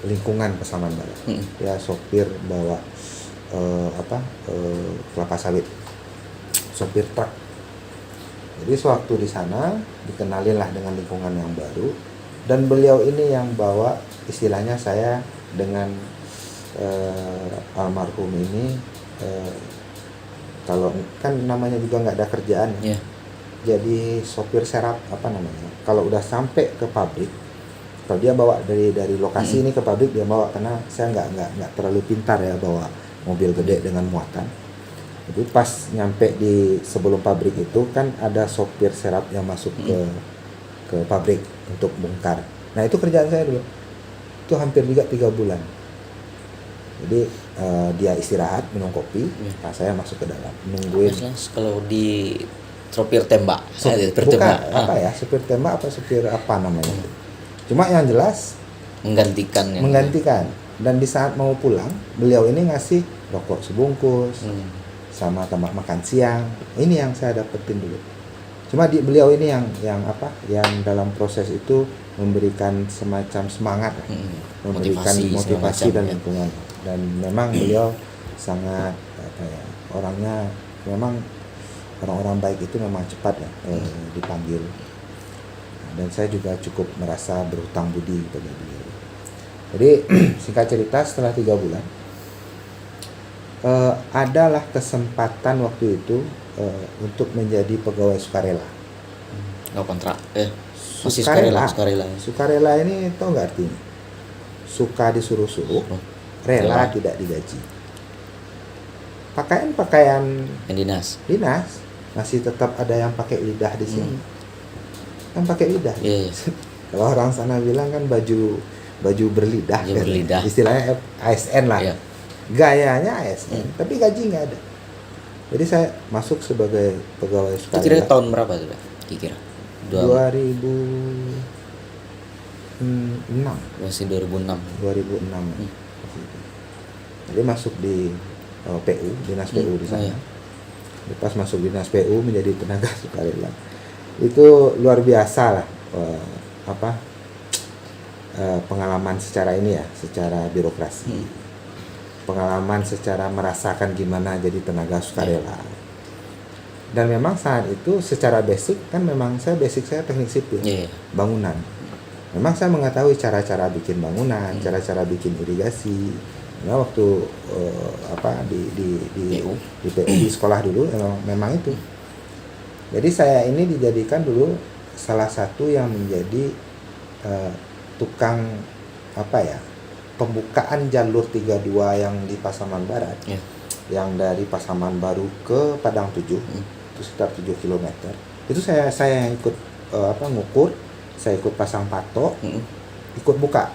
lingkungan Pasaman Barat. Ya, sopir bawa kelapa sawit, sopir truk. Jadi sewaktu di sana dikenalin lah dengan lingkungan yang baru, dan beliau ini yang bawa, istilahnya saya dengan almarhum ini, kalau kan namanya juga nggak ada kerjaan ya. Jadi sopir serap kalau udah sampai ke pabrik, kalau dia bawa dari lokasi ini ke pabrik, dia bawa, karena saya nggak terlalu pintar ya bawa mobil gede dengan muatan. Jadi pas nyampe di sebelum pabrik itu kan ada sopir serap yang masuk ke pabrik untuk bongkar. Nah, itu kerjaan saya dulu. Itu hampir juga 3 bulan. Jadi dia istirahat minum kopi, saya masuk ke dalam nungguin. Kalau di sopir tembak, sopir tembak apa sopir apa namanya. Cuma yang jelas menggantikan. Dan di saat mau pulang, beliau ini ngasih rokok sebungkus sama tambah makan siang. Ini yang saya dapetin dulu. Cuma beliau ini yang apa, yang dalam proses itu memberikan semacam semangat, memberikan motivasi dan lingkungan. Dan memang beliau sangat apa ya, orangnya memang orang-orang baik itu memang cepat ya dipanggil. Dan saya juga cukup merasa berhutang budi kepada beliau. Jadi singkat cerita, setelah 3 bulan adalah kesempatan waktu itu untuk menjadi pegawai sukarela. Kontrak masih sukarela. Sukarela ini tau nggak artinya? Suka disuruh-suruh, rela tidak digaji. Pakaian yang dinas masih tetap ada yang pakai lidah di sini. Yang pakai lidah. Yes. Kalau orang sana bilang kan baju berlidah. Berlidah. Istilahnya ASN lah. Yeah. Gayanya ASN, tapi gaji nggak ada. Jadi saya masuk sebagai pegawai Itu sukarela. kira tahun berapa tuh, kira-kira? 2006. Masih 2006. Jadi masuk di PU, dinas PU di sana. Iya. Pas masuk dinas PU menjadi tenaga sukarela. Itu luar biasa lah pengalaman secara ini ya, secara birokrasi. Pengalaman secara merasakan gimana jadi tenaga sukarela. Dan memang saat itu secara basic kan memang saya teknik sipil, bangunan. Memang saya mengetahui cara-cara bikin bangunan, cara-cara bikin irigasi. Nah, waktu di PU di sekolah dulu memang itu. Jadi saya ini dijadikan dulu salah satu yang menjadi tukang pembukaan jalur 32 yang di Pasaman Barat. Yang dari Pasaman Baru ke Padang 7 itu sekitar 7 km. Itu saya yang ikut ngukur, saya ikut pasang patok, ikut buka.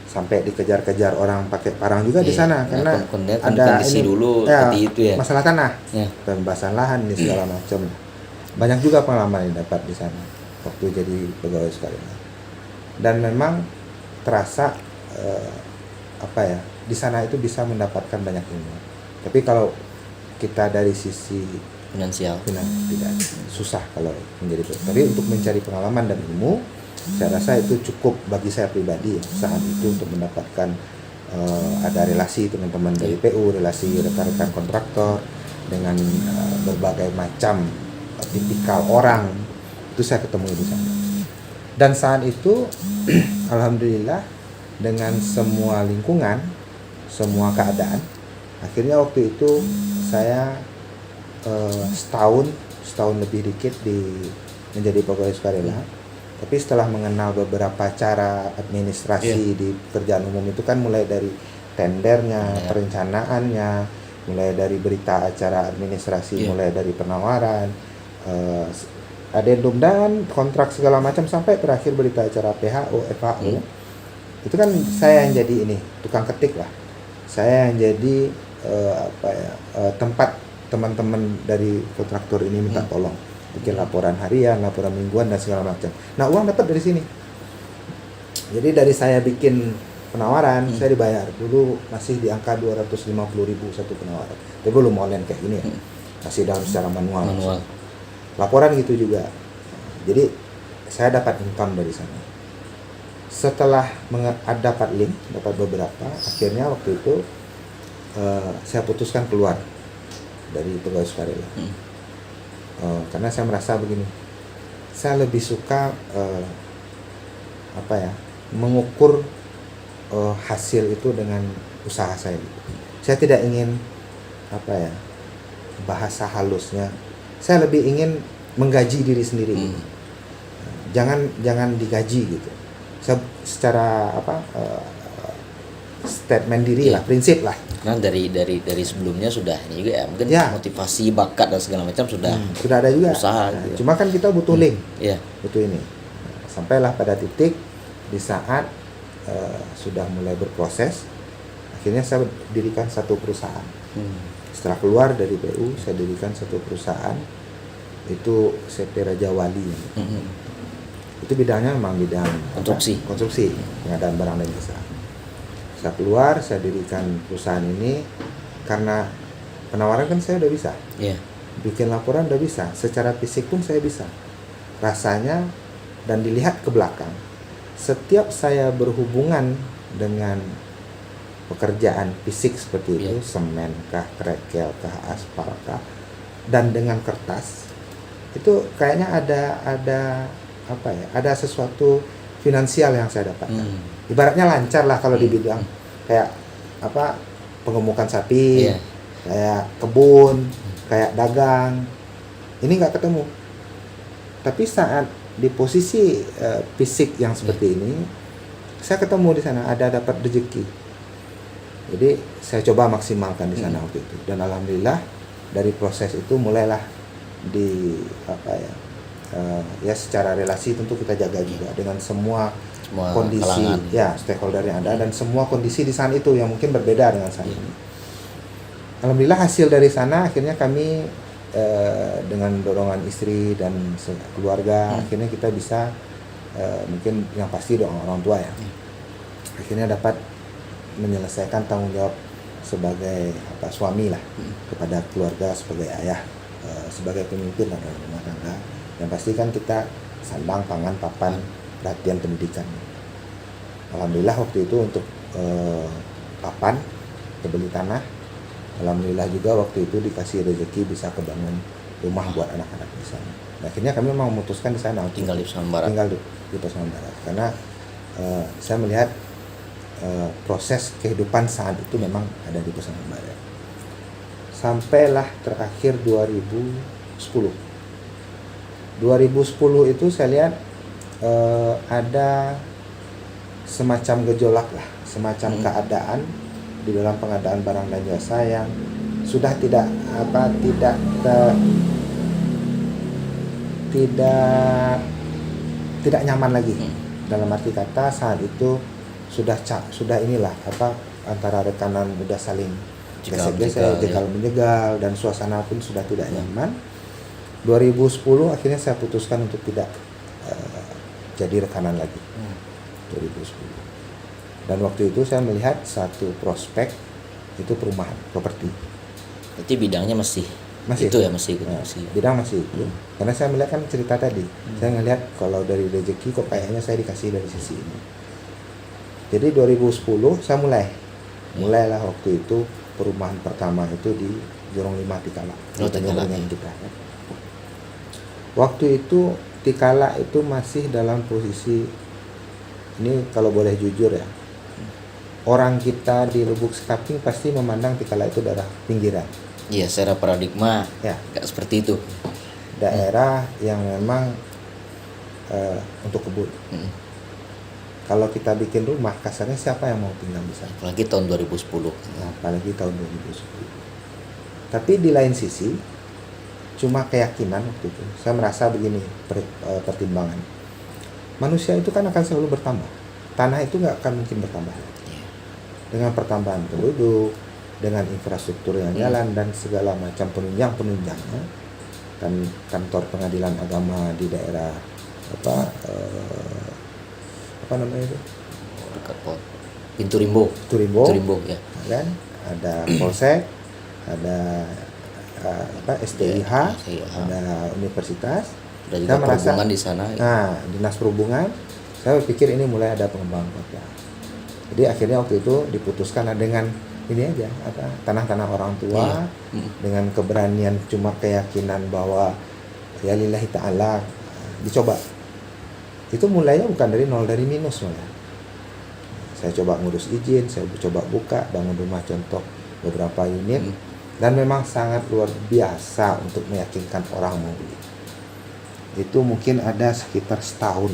Sampai dikejar-kejar orang pakai parang juga di sana karena ada ini dulu itu ya. Masalah tanah, pembebasan lahan ini segala macam. Banyak juga pengalaman yang dapat di sana waktu jadi pegawai sukarela. Dan memang terasa di sana itu bisa mendapatkan banyak ilmu. Tapi kalau kita dari sisi finansial tidak susah kalau menjadi. Tapi untuk mencari pengalaman dan ilmu, saya rasa itu cukup bagi saya pribadi saat itu untuk mendapatkan ada relasi teman-teman dari PU, relasi rekan-rekan kontraktor dengan berbagai macam tipikal orang, itu saya ketemu di sana. Dan saat itu alhamdulillah dengan semua lingkungan, semua keadaan, akhirnya waktu itu saya setahun lebih dikit menjadi pegawai sukarela. Tapi setelah mengenal beberapa cara administrasi di pekerjaan umum itu kan mulai dari tendernya, perencanaannya, mulai dari berita acara administrasi, mulai dari penawaran, adendum dan kontrak segala macam sampai terakhir berita acara PHO, FHO. Itu kan saya yang jadi tukang ketik lah. Saya yang jadi tempat teman-teman dari kontraktor ini minta tolong bikin laporan harian, laporan mingguan dan segala macam. Nah, uang dapat dari sini. Jadi dari saya bikin penawaran, saya dibayar. Dulu masih di angka 250.000 satu penawaran. Tapi belum online kayak gini ya. Masih dalam secara manual. Laporan gitu juga. Jadi saya dapat income dari sana. Setelah dapat link, dapat beberapa, akhirnya waktu itu saya putuskan keluar dari pegawai sukarela. Karena saya merasa begini, saya lebih suka mengukur hasil itu dengan usaha saya. Saya tidak ingin bahasa halusnya, saya lebih ingin menggaji diri sendiri. Jangan digaji gitu. Saya secara statement diri lah, prinsip lah. Karena dari sebelumnya sudah ini juga ya, mungkin motivasi, bakat dan segala macam sudah ada juga. Usaha. Gitu. Cuma kan kita butuh link, butuh ini. Sampailah pada titik di saat sudah mulai berproses, akhirnya saya dirikan satu perusahaan. Setelah keluar dari PU, saya dirikan satu perusahaan, itu CT Raja Wali. Itu bidangnya memang bidang konstruksi, pengadaan barang dan jasa. Saya keluar, saya dirikan perusahaan ini karena penawaran kan saya udah bisa. bikin laporan udah bisa, secara fisik pun saya bisa. Rasanya dan dilihat ke belakang, setiap saya berhubungan dengan pekerjaan fisik seperti itu, Iya. semen kah, kerikil kah, aspal kah, dan dengan kertas, itu kayaknya ada apa ya, ada sesuatu finansial yang saya dapatkan. Ibaratnya lancar lah kalau dibilang kayak apa, pengemukan sapi, Iya. kayak kebun, kayak dagang. Ini nggak ketemu. Tapi saat di posisi fisik yang seperti ini, saya ketemu di sana, ada dapat rezeki. Jadi saya coba maksimalkan di sana waktu itu. Dan alhamdulillah dari proses itu mulailah di apa ya, ya secara relasi tentu kita jaga juga dengan semua kondisi kalangan. ya stakeholder yang ada, dan semua kondisi di sana itu yang mungkin berbeda dengan sana ini. Alhamdulillah hasil dari sana akhirnya kami dengan dorongan istri dan keluarga akhirnya kita bisa mungkin yang pasti doa orang tua ya, akhirnya dapat menyelesaikan tanggung jawab sebagai apa, suami lah kepada keluarga, sebagai ayah, sebagai pemimpin dalam rumah tangga. Yang pasti kan kita sandang, pangan, papan, perhatian pendidikan. Alhamdulillah waktu itu untuk papan, kebeli tanah. Alhamdulillah juga waktu itu dikasih rezeki bisa kebangun rumah buat anak-anak di sana. Nah, akhirnya kami memang memutuskan di sana untuk Tinggal di Pasaman Barat. tinggal di Pasaman Barat karena saya melihat proses kehidupan saat itu memang ada di Pasaman Barat. Sampailah terakhir 2010. 2010 itu saya lihat ada semacam gejolak lah, semacam keadaan di dalam pengadaan barang dan jasa yang sudah tidak nyaman lagi. Dalam arti kata saat itu sudah inilah apa, antara rekanan udah saling gesek-gesek, jegal menjegal, dan suasana pun sudah tidak nyaman. 2010 akhirnya saya putuskan untuk tidak jadi rekanan lagi. 2010. Dan waktu itu saya melihat satu prospek itu perumahan, properti. Berarti bidangnya masih itu ya, masih bidang masih itu. Karena saya melihat kan cerita tadi, saya ngelihat kalau dari rezeki kok kayaknya saya dikasih dari sisi ini. Jadi 2010 saya mulailah waktu itu perumahan pertama itu di Jorong 5 Tikala. Dengan kita. Waktu itu Tikala itu masih dalam posisi, ini kalau boleh jujur ya, orang kita di Lubuk Sekaping pasti memandang Tikala itu daerah pinggiran. Iya, secara paradigma Ya, nggak seperti itu. daerah yang memang untuk kebun. Kalau kita bikin rumah, kasarnya siapa yang mau tinggal di sana? Apalagi tahun 2010. Nah, apalagi tahun 2010. Tapi di lain sisi, cuma keyakinan waktu itu, saya merasa begini pertimbangan. Manusia itu kan akan selalu bertambah. Tanah itu nggak akan mungkin bertambah. Dengan pertambahan penduduk, dengan infrastruktur yang jalan dan segala macam penunjangnya, kan kantor pengadilan agama di daerah apa namanya itu, Dekat Pintu Rimbo ya. kan ada polsek, ada STIH, ada universitas, dan juga perhubungan di sana. Nah, dinas perhubungan, saya pikir ini mulai ada pengembangan kota. Jadi akhirnya waktu itu diputuskan dengan ini aja, tanah-tanah orang tua, dengan keberanian, cuma keyakinan bahwa ya lillahi ta'ala, dicoba. Itu mulainya bukan dari nol, dari minus malah. Saya coba ngurus izin, saya coba buka, bangun rumah contoh beberapa unit, dan memang sangat luar biasa untuk meyakinkan orang mau beli. Itu mungkin ada sekitar setahun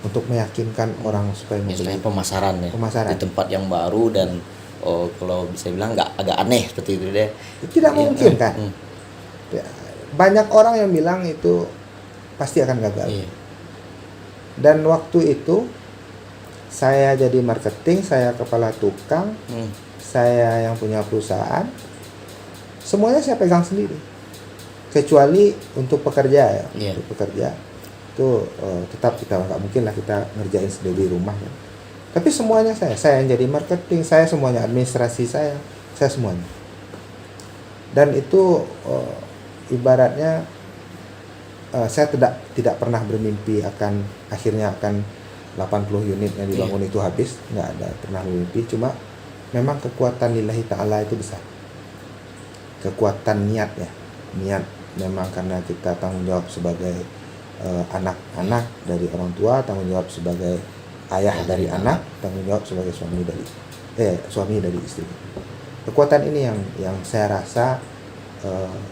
untuk meyakinkan orang supaya mau beli. Pemasaran ya. Di tempat yang baru dan kalau bisa bilang agak aneh seperti itu deh. Tidak mungkin kan. Banyak orang yang bilang itu pasti akan gagal. Dan waktu itu saya jadi marketing, saya kepala tukang, saya yang punya perusahaan, semuanya saya pegang sendiri. Kecuali untuk pekerja ya, untuk pekerja itu tetap kita nggak mungkin lah kita ngerjain sendiri di rumah kan. Tapi semuanya saya yang jadi marketing, saya semuanya, administrasi saya semuanya. Dan itu ibaratnya saya tidak pernah bermimpi akhirnya akan 80 unit yang dibangun itu habis, nggak ada pernah bermimpi. Cuma memang kekuatan lillahi ta'ala itu besar, kekuatan niat memang karena kita tanggung jawab sebagai anak-anak dari orang tua, tanggung jawab sebagai ayah dari anak, tanggung jawab sebagai suami dari istri. Kekuatan ini yang saya rasa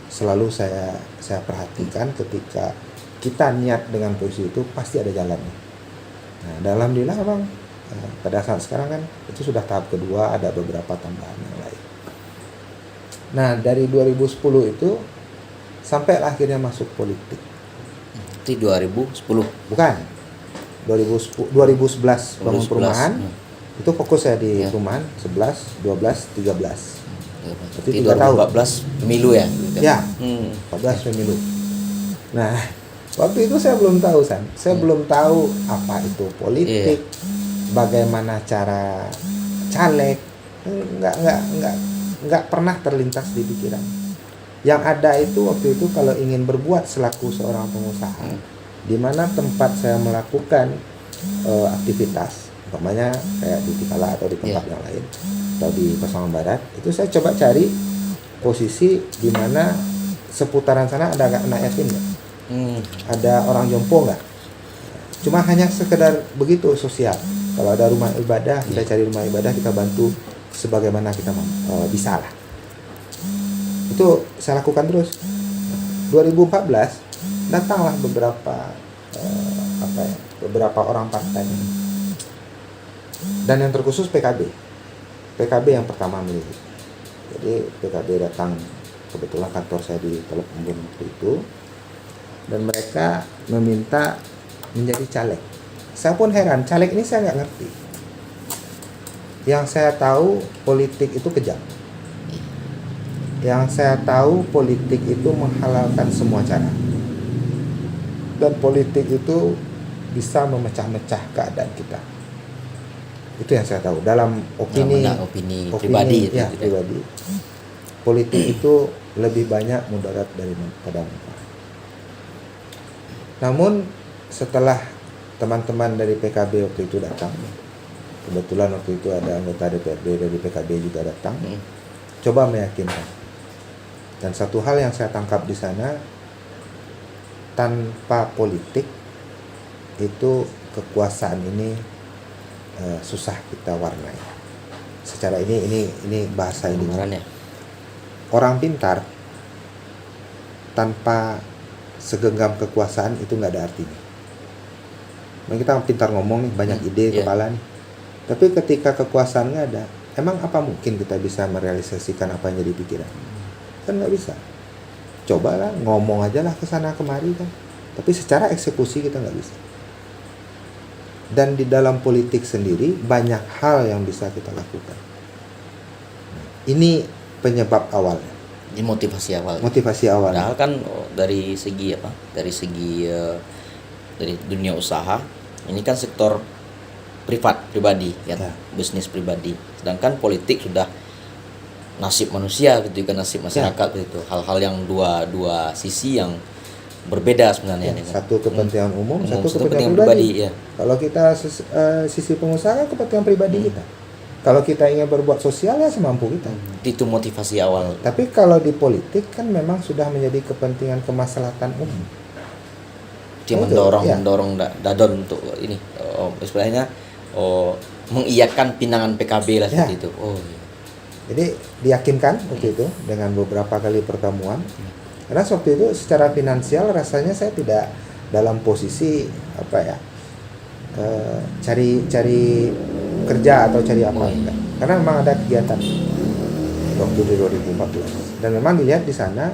selalu saya perhatikan. Ketika kita niat dengan posisi itu pasti ada jalannya. Nah, alhamdulillah memang pada saat sekarang kan itu sudah tahap kedua, ada beberapa tambahan yang lain. Nah, dari 2010 itu sampai akhirnya masuk politik. Itu 2010. Bukan. 2011 bangun perumahan. Itu fokus saya di perumahan 11, 12, 13. Berarti 2014 pemilu ya? Ya, 14 pemilu. Nah, waktu itu saya belum tahu, saya belum tahu apa itu politik, bagaimana cara caleg, nggak pernah terlintas di pikiran. Yang ada itu waktu itu kalau ingin berbuat selaku seorang pengusaha, di mana tempat saya melakukan aktivitas, umpamanya kayak di Tikala atau di tempat yang lain, atau di Pasaman Barat, itu saya coba cari posisi di mana seputaran sana ada anak yatim nggak, ada orang jompo nggak, cuma hanya sekedar begitu sosial. Kalau ada rumah ibadah, kita cari rumah ibadah, kita bantu sebagaimana kita bisa lah. Itu saya lakukan terus. 2014 datanglah beberapa orang partai, dan yang terkhusus PKB yang pertama melihat. Jadi PKB datang, kebetulan kantor saya di Teluk Embun waktu itu, dan mereka meminta menjadi caleg. Saya pun heran, caleg ini saya nggak ngerti. Yang saya tahu politik itu kejam. Yang saya tahu politik itu menghalalkan semua cara. Dan politik itu bisa memecah-mecah keadaan kita. Itu yang saya tahu. Dalam opini pribadi. Ya, pribadi. Politik itu lebih banyak mudarat daripada manfaat. Namun setelah teman-teman dari PKB waktu itu datang, kebetulan waktu itu ada anggota DPRD dari PKB juga datang, coba meyakinkan. Dan satu hal yang saya tangkap di sana, tanpa politik itu kekuasaan ini susah kita warnai. Secara ini bahasa ini. Orang pintar tanpa segenggam kekuasaan itu nggak ada artinya. Kita pintar ngomong nih, banyak ide kepala nih. Tapi ketika kekuasaan nggak ada, emang apa mungkin kita bisa merealisasikan apa yang jadi pikiran? Kan nggak bisa. Cobalah ngomong aja lah ke sana kemari kan, tapi secara eksekusi kita nggak bisa. Dan di dalam politik sendiri banyak hal yang bisa kita lakukan. Ini penyebab awalnya. Ini motivasi awal. Padahal kan dari segi dari dunia usaha, ini kan sektor pribadi kan, bisnis pribadi. Sedangkan politik sudah nasib manusia gitu kan, nasib masyarakat gitu. Hal-hal yang dua sisi yang berbeda sebenarnya. Satu kepentingan umum, satu kepentingan pribadi. Kalau kita sisi pengusaha, kepentingan pribadi kita. Kalau kita ingin berbuat sosial ya semampu kita. Itu motivasi awal. Tapi kalau di politik kan memang sudah menjadi kepentingan kemaslahatan umum. Dia mendorong dadon untuk ini, istilahnya mengiyakan pinangan PKB lah seperti itu. Jadi diyakinkan waktu itu dengan beberapa kali pertemuan. Karena waktu itu secara finansial rasanya saya tidak dalam posisi cari kerja atau cari apa enggak. Karena memang ada kegiatan waktu di 2014. Dan memang dilihat di sana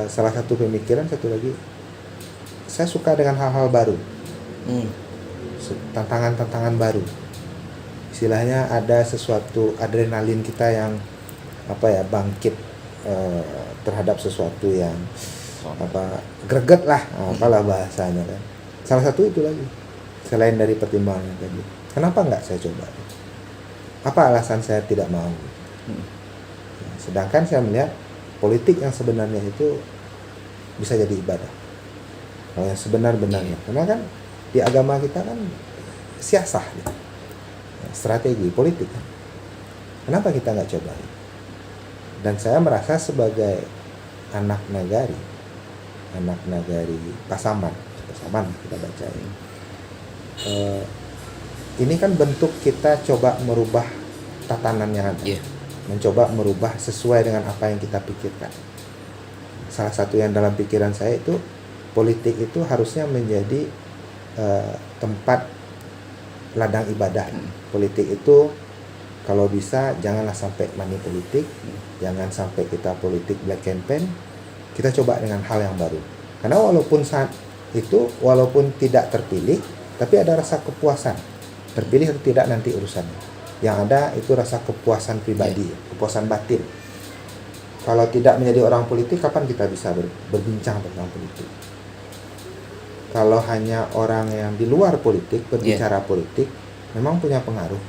salah satu pemikiran, satu lagi, saya suka dengan hal-hal baru. Tantangan-tantangan baru. Istilahnya ada sesuatu adrenalin kita yang bangkit terhadap sesuatu yang greget lah, apalah bahasanya kan. Salah satu itu lagi, selain dari pertimbangan tadi, kenapa nggak saya coba? Apa alasan saya tidak mau? Sedangkan saya melihat politik yang sebenarnya itu bisa jadi ibadah. Kalau yang sebenar-benarnya, karena kan di agama kita kan siasah, gitu. Strategi politik kan. Kenapa kita nggak coba? Dan saya merasa sebagai anak nagari Pasaman kita bacain. Ini kan bentuk kita coba merubah tatanan yang ada, mencoba merubah sesuai dengan apa yang kita pikirkan. Salah satu yang dalam pikiran saya itu, politik itu harusnya menjadi tempat ladang ibadah. Politik itu kalau bisa janganlah sampai money politik, jangan sampai kita politik black campaign. Kita coba dengan hal yang baru. Karena walaupun saat itu, walaupun tidak terpilih, tapi ada rasa kepuasan. Terpilih atau tidak nanti urusannya. Yang ada itu rasa kepuasan pribadi, kepuasan batin. Kalau tidak menjadi orang politik, kapan kita bisa berbincang tentang politik? Kalau hanya orang yang di luar politik, berbicara politik, memang punya pengaruh.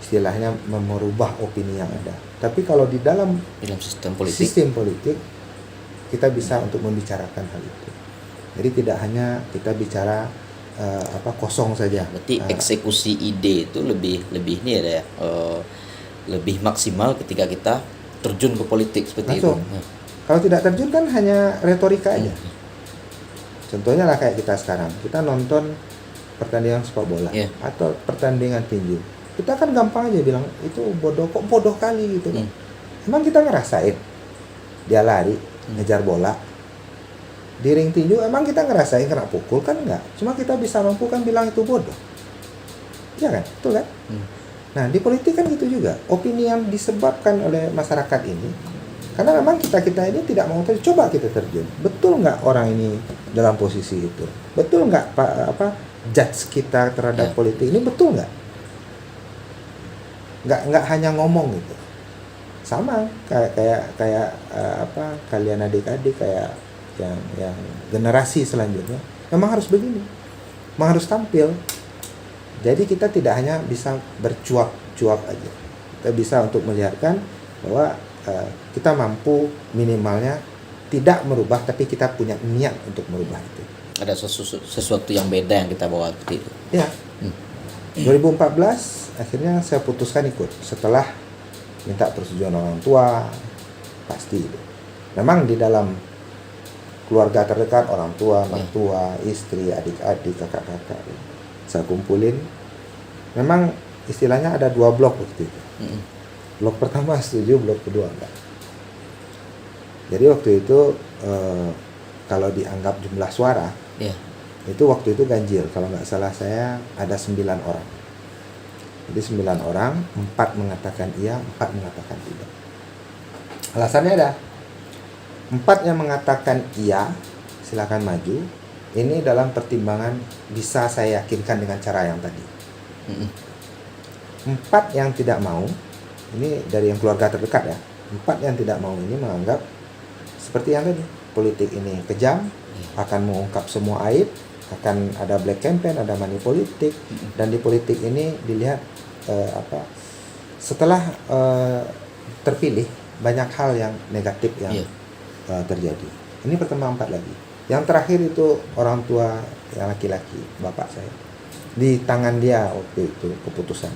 Istilahnya merubah opini yang ada. Tapi kalau di dalam sistem politik, kita bisa untuk membicarakan hal itu. Jadi tidak hanya kita bicara kosong saja. Berarti eksekusi ide itu lebih ini ya, lebih maksimal ketika kita terjun ke politik seperti itu. Kalau tidak terjun kan hanya retorika aja. Contohnya lah kayak kita sekarang, kita nonton pertandingan sepak bola atau pertandingan tinju. Kita kan gampang aja bilang itu bodoh, kok bodoh kali gitu kan. Emang kita ngerasain dia lari ngejar bola di ring tinju, emang kita ngerasain kena pukul kan? Enggak, cuma kita bisa mampu kan bilang itu bodoh, ya kan? Betul kan? Nah di politik kan gitu juga, opini yang disebabkan oleh masyarakat ini karena memang kita ini tidak mau terjun. Coba kita terjun, betul nggak orang ini dalam posisi itu, betul nggak judge kita terhadap politik ini, betul nggak hanya ngomong gitu. Sama kayak kalian adik-adik, kayak yang generasi selanjutnya memang harus begini, memang harus tampil. Jadi kita tidak hanya bisa bercuap-cuap aja, kita bisa untuk melihatkan bahwa kita mampu minimalnya tidak merubah, tapi kita punya niat untuk merubah itu. Ada sesuatu yang beda yang kita bawa seperti itu. Ya. 2014 akhirnya saya putuskan ikut setelah minta persetujuan orang tua, pasti itu. Memang di dalam keluarga terdekat, orang tua, mertua, istri, adik-adik, kakak-kakak, saya kumpulin. Memang istilahnya ada 2 blok waktu itu. Blok pertama setuju, blok kedua enggak. Jadi waktu itu kalau dianggap jumlah suara, itu waktu itu ganjil. Kalau nggak salah saya ada 9 orang. Jadi 9 orang, 4 mengatakan iya, 4 mengatakan tidak. Alasannya ada. 4 yang mengatakan iya, silakan maju. Ini dalam pertimbangan bisa saya yakinkan dengan cara yang tadi. 4 yang tidak mau, ini dari yang keluarga terdekat ya. 4 yang tidak mau ini menganggap seperti yang tadi, politik ini kejam, akan mengungkap semua aib, akan ada black campaign, ada money politik, dan di politik ini dilihat setelah terpilih banyak hal yang negatif yang terjadi. Ini pertama 4 lagi. Yang terakhir itu orang tua yang laki-laki, bapak saya. Di tangan dia waktu itu keputusan.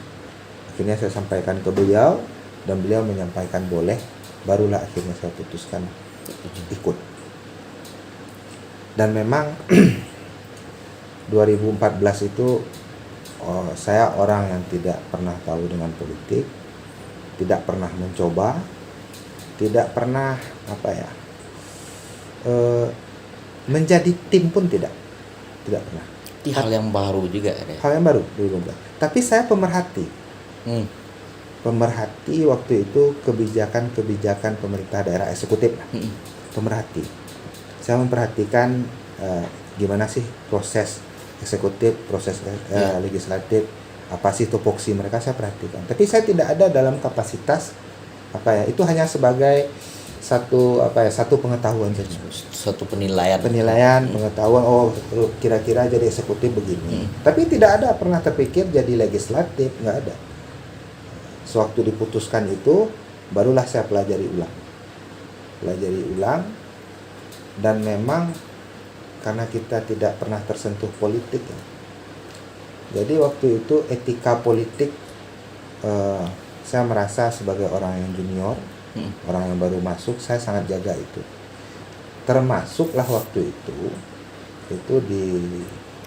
Akhirnya saya sampaikan ke beliau dan beliau menyampaikan boleh, barulah akhirnya saya putuskan ikut. Dan memang 2014 itu saya orang yang tidak pernah tahu dengan politik, tidak pernah mencoba, tidak pernah menjadi tim pun tidak pernah. Itu hal yang baru juga ya. Hal yang baru 2014. Tapi saya pemerhati. Pemerhati waktu itu kebijakan pemerintah daerah eksekutif. Pemerhati. Saya memperhatikan gimana sih proses eksekutif, proses legislatif, apa sih tupoksi mereka, saya perhatikan. Tapi saya tidak ada dalam kapasitas itu hanya sebagai satu pengetahuan saja. Satu penilaian, pengetahuan, kira-kira jadi eksekutif begini. Tapi tidak ada pernah terpikir jadi legislatif, nggak ada. Sewaktu diputuskan itu barulah saya pelajari ulang. pelajari ulang. Dan memang karena kita tidak pernah tersentuh politik ya, jadi waktu itu etika politik, saya merasa sebagai orang yang junior, orang yang baru masuk, saya sangat jaga itu. Termasuklah waktu itu di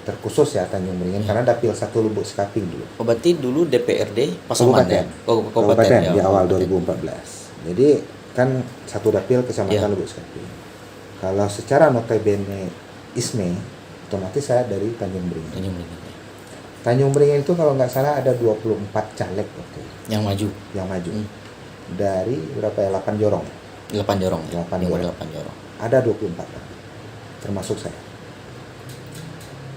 terkhusus ya Tanjung Beringin, karena dapil 1 Lubuk Sekaping dulu. Oh, berarti dulu DPRD Pasaman ya? Kabupaten ya, di awal kabupaten. 2014. Jadi kan 1 dapil kecamatan Ya. Lubuk Sekaping. Kalau secara notabene ISME, otomatis saya dari Tanjung Beringin. Tanjung Beringin. Tanjung Beringin itu kalau nggak salah ada 24 caleg waktu itu Yang maju. yang maju. Dari berapa ya? 8 jorong. 8 jorong ya. 8 Lima jorong. 8 jorong. Ada 24 termasuk saya.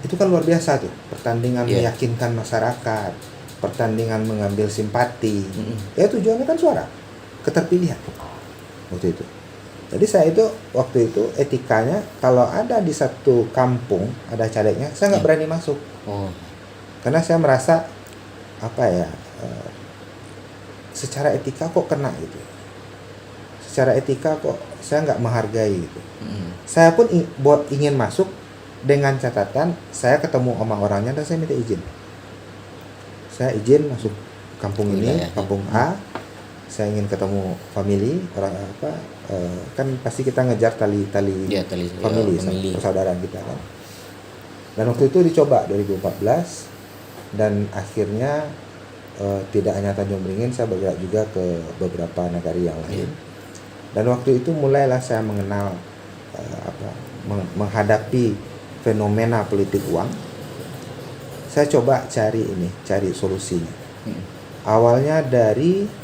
Itu kan luar biasa tuh, pertandingan Iya. meyakinkan masyarakat, pertandingan mengambil simpati. Mm-mm. Ya tujuannya kan suara, keterpilihan waktu itu. Jadi saya itu waktu itu etikanya, kalau ada di satu kampung ada calegnya, saya nggak Iya. berani masuk, Oh, karena saya merasa apa ya, secara etika kok kena gitu, secara etika kok saya nggak menghargai gitu. Saya pun ingin masuk dengan catatan saya ketemu sama orangnya dan saya minta izin. Saya izin masuk kampung ini, Wilayah, ya. kampung A. Saya ingin ketemu family orang apa, kan pasti kita ngejar tali ya tali family, family. persaudaraan kita kan. Dan waktu itu dicoba 2014 dan akhirnya tidak hanya Tanjung Beringin, saya bergerak juga ke beberapa negari yang lain. Dan waktu itu mulailah saya mengenal menghadapi fenomena politik uang. Saya coba cari solusinya. Awalnya dari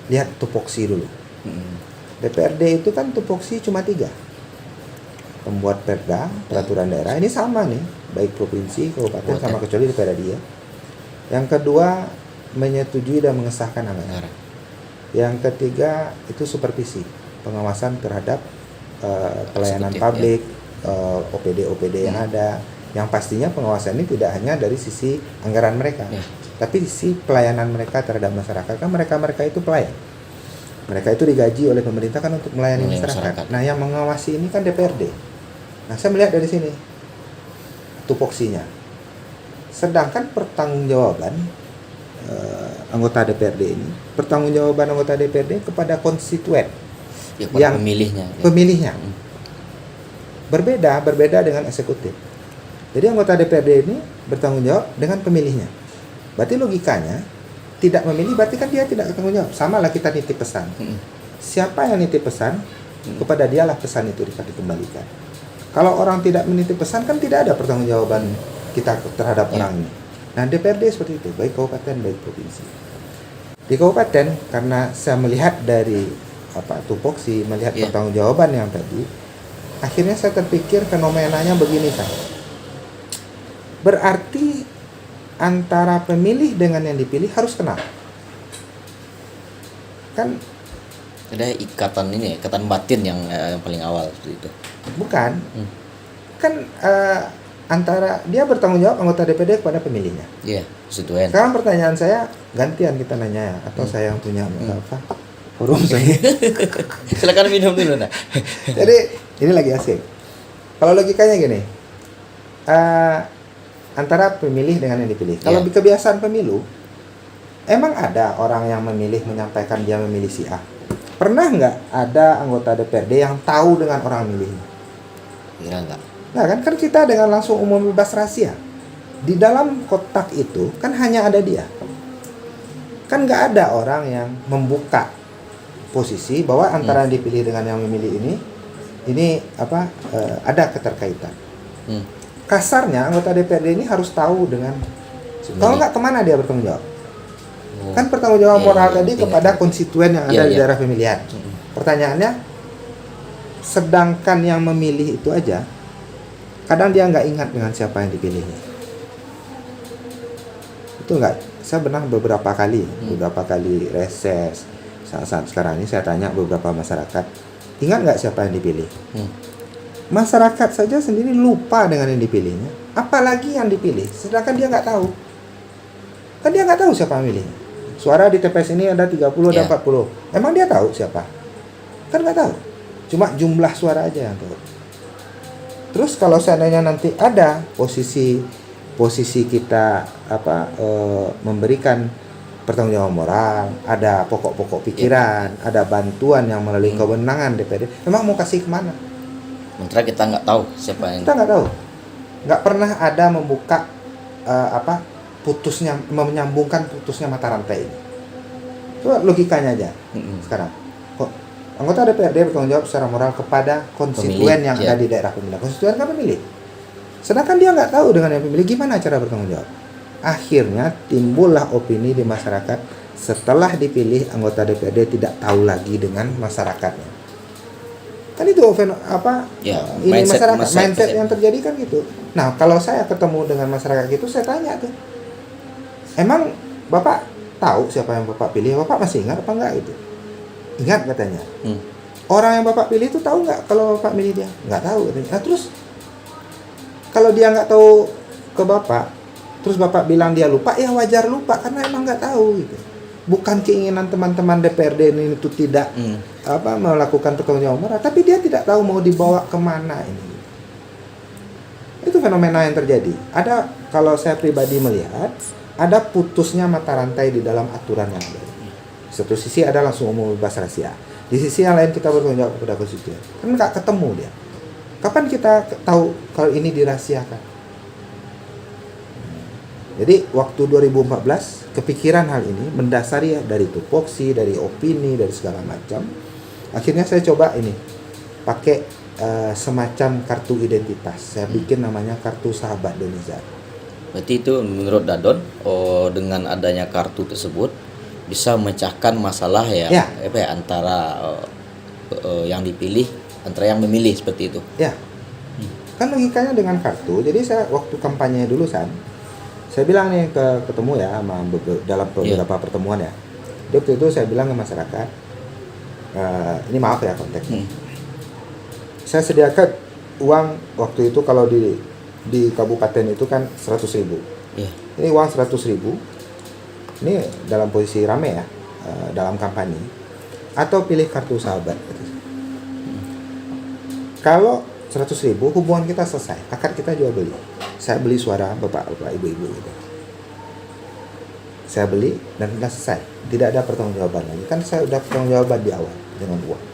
lihat tupoksi dulu. DPRD itu kan tupoksi cuma 3. Pembuat perda, peraturan daerah, ini sama nih, baik provinsi, kabupaten, sama kecuali DPRD dia. Yang kedua, menyetujui dan mengesahkan anggaran. Yang ketiga itu supervisi, pengawasan terhadap pelayanan Eksekutif, publik, OPD yang ada. Yang pastinya pengawasan ini tidak hanya dari sisi anggaran mereka, tapi sisi pelayanan mereka terhadap masyarakat. Kan mereka itu pelayan. Mereka itu digaji oleh pemerintah kan untuk melayani masyarakat. Nah, yang mengawasi ini kan DPRD. Nah, saya melihat dari sini tupoksinya. Sedangkan pertanggungjawaban anggota DPRD ini, pertanggungjawaban anggota DPRD kepada konstituen, Ya, yang pemilihnya. Berbeda dengan eksekutif. Jadi anggota DPRD ini bertanggung jawab dengan pemilihnya. Berarti logikanya tidak memilih berarti kan dia tidak bertanggung jawab. Sama lah kita nitip pesan. Siapa yang nitip pesan, kepada dialah pesan itu dikembalikan. Kalau orang tidak menitip pesan kan tidak ada pertanggungjawaban kita terhadap orang ini. Nah, DPRD seperti itu, baik kabupaten baik provinsi. Di kabupaten karena saya melihat dari tupoksi, melihat pertanggungjawaban yang tadi, akhirnya saya terpikir fenomenanya begini kan. Berarti antara pemilih dengan yang dipilih harus kenal. Kan ada ikatan batin yang paling awal seperti itu. Bukan. Kan antara dia bertanggung jawab anggota DPD kepada pemilihnya. Iya, konstituen. Sekarang pertanyaan saya, gantian kita nanya ya, atau saya yang punya forum saya. Silakan minum dulu nah. Jadi ini lagi asik. Kalau logikanya gini, antara pemilih dengan yang dipilih. Kalau kebiasaan pemilu, emang ada orang yang memilih menyampaikan dia memilih si A. Pernah nggak ada anggota DPRD yang tahu dengan orang milihnya? Kira enggak. Nah kan kita dengan langsung umum bebas rahasia. Di dalam kotak itu kan hanya ada dia. Kan nggak ada orang yang membuka posisi bahwa antara yang dipilih dengan yang memilih ini ada keterkaitan. Kasarnya anggota DPRD ini harus tahu dengan, kalau nggak kemana dia bertanggung jawab. Kan pertanggungjawaban moral tadi kepada konstituen yang ada di daerah pemilihan. Pertanyaannya, sedangkan yang memilih itu aja, kadang dia nggak ingat dengan siapa yang dipilihnya. Itu nggak, saya pernah beberapa kali reses saat sekarang ini saya tanya beberapa masyarakat, ingat nggak siapa yang dipilih? Masyarakat saja sendiri lupa dengan yang dipilihnya, apalagi yang dipilih, sedangkan dia nggak tahu. Kan dia nggak tahu siapa yang milih. Suara di TPS ini ada 30, ada 40. Emang dia tahu siapa? Kan nggak tahu. Cuma jumlah suara aja yang tahu. Terus kalau seandainya nanti ada posisi kita memberikan pertanggungjawaban moral, ada pokok-pokok pikiran, ada bantuan yang melalui kewenangan DPRD, memang mau kasih kemana? Sementara kita nggak tahu siapa yang Kita nggak tahu. Nggak pernah ada membuka menyambungkan putusnya mata rantai ini. Coba logikanya aja sekarang. Kok anggota DPRD bertanggung jawab secara moral kepada konstituen yang ada di daerah pemilihan. Konstituen kan pemilih. Sedangkan dia nggak tahu dengan yang pemilih gimana cara bertanggung jawab. Akhirnya timbullah opini di masyarakat setelah dipilih anggota DPRD tidak tahu lagi dengan masyarakatnya. Kan itu ini mindset yang terjadi kan gitu. Nah, kalau saya ketemu dengan masyarakat gitu, saya tanya tuh, emang Bapak tahu siapa yang Bapak pilih? Bapak masih ingat apa enggak gitu? Ingat katanya. Orang yang Bapak pilih itu tahu nggak kalau Bapak milih dia? Nggak tahu katanya. Nah, terus kalau dia nggak tahu ke Bapak, terus Bapak bilang dia lupa, ya wajar lupa karena emang nggak tahu gitu. Bukan keinginan teman-teman DPRD ini itu tidak melakukan pertanggungjawaban moral, tapi dia tidak tahu mau dibawa kemana ini. Itu fenomena yang terjadi. Ada, kalau saya pribadi melihat, ada putusnya mata rantai di dalam aturan yang ada. Satu sisi ada langsung umum bebas rahasia. Di sisi yang lain kita bertanggung jawab kepada konstituen. Kan nggak ketemu dia. Kapan kita tahu kalau ini dirahasiakan? Jadi waktu 2014 kepikiran hal ini mendasari dari tupoksi, dari opini, dari segala macam. Akhirnya saya coba ini pakai semacam kartu identitas. Saya bikin namanya kartu sahabat Donizar. Berarti itu menurut Dadon, dengan adanya kartu tersebut bisa memecahkan masalah antara yang dipilih, antara yang memilih seperti itu. Ya. Kan logikanya dengan kartu. Jadi saya waktu kampanye dulu saya bilang nih ketemu ya sama dalam beberapa pertemuan ya. Waktu itu saya bilang ke masyarakat, ini maaf ya konteksnya. Saya sediakan uang waktu itu kalau di kabupaten itu kan 100.000. Ini uang 100.000. Ini dalam posisi rame ya, dalam kampanye. Atau pilih kartu sahabat. Kalau 100.000 hubungan kita selesai, akad kita jual beli. Saya beli suara bapak-bapak, ibu-ibu gitu. Saya beli dan sudah selesai. Tidak ada pertanggungjawaban lagi. Kan saya udah pertanggungjawaban di awal dengan uang.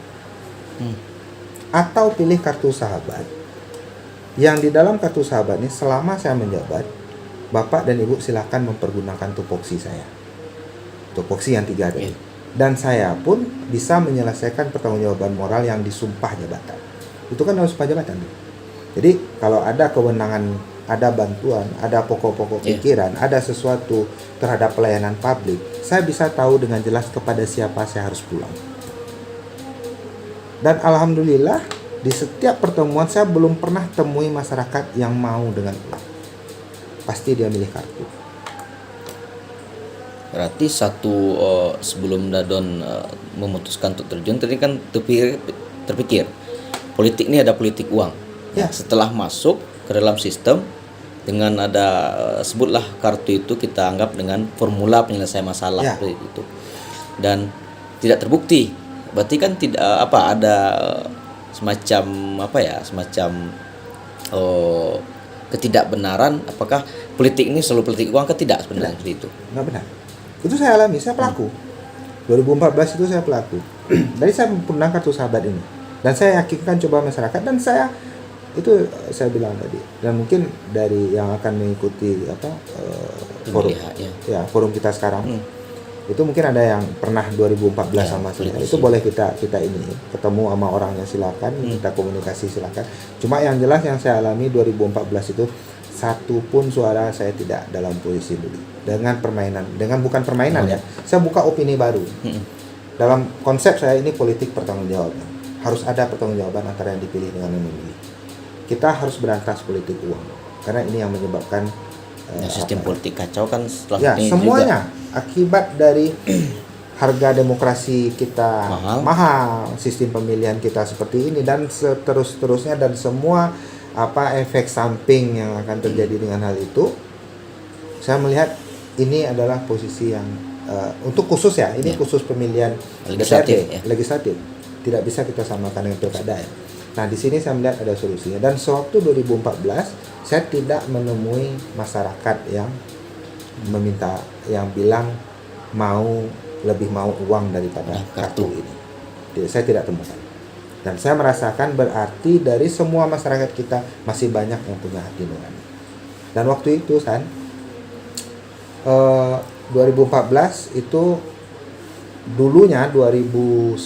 Atau pilih kartu sahabat. Yang di dalam kartu sahabat ini selama saya menjabat, bapak dan ibu silakan mempergunakan tupoksi saya. Tupoksi yang 3 tadi. Dan saya pun bisa menyelesaikan pertanggungjawaban moral yang disumpah jabatan. Itu kan harus sumpah jabatan. Jadi kalau ada kewenangan, ada bantuan, ada pokok-pokok pikiran, ada sesuatu terhadap pelayanan publik, saya bisa tahu dengan jelas kepada siapa saya harus pulang. Dan alhamdulillah di setiap pertemuan saya belum pernah temui masyarakat yang mau dengan pulang. Pasti dia milih kartu. Berarti sebelum Dadon memutuskan untuk terjun, tadi kan terpikir politik ini ada politik uang. Ya. Setelah masuk ke dalam sistem dengan ada sebutlah kartu itu kita anggap dengan formula penyelesaian masalah seperti itu, dan tidak terbukti. Berarti kan tidak ada semacam ketidakbenaran. Apakah politik ini selalu politik uang? Tidak sebenarnya seperti itu. Nggak benar. Itu saya alami, saya pelaku. 2014 itu saya pelaku. Dari saya menggunakan kartu sahabat ini. Dan saya yakinkan coba masyarakat, dan saya bilang tadi, dan mungkin dari yang akan mengikuti forum kita sekarang, itu mungkin ada yang pernah 2014 sama saya, itu boleh kita ini ketemu sama orangnya, silakan kita komunikasi, silakan. Cuma yang jelas yang saya alami 2014 itu satu pun suara saya tidak dalam posisi beli dengan bukan permainan ya, saya buka opini baru. Dalam konsep saya ini politik pertanggungjawaban. Harus ada pertanggungjawaban antara yang dipilih dengan yang memilih. Kita harus berantas politik uang, karena ini yang menyebabkan sistem politik kacau kan setelah ini semuanya juga akibat dari harga demokrasi kita mahal, sistem pemilihan kita seperti ini, dan seterusnya, dan semua efek samping yang akan terjadi dengan hal itu. Saya melihat ini adalah posisi yang untuk khusus ya, ini khusus pemilihan legislatif. tidak bisa kita samakan dengan pilkada ya. Nah di sini saya melihat ada solusinya, dan sewaktu 2014 saya tidak menemui masyarakat yang bilang lebih mau uang daripada kartu ini. Saya tidak temukan. Dan saya merasakan berarti dari semua masyarakat kita masih banyak yang punya hati nurani. Dan waktu itu 2014 itu dulunya 2009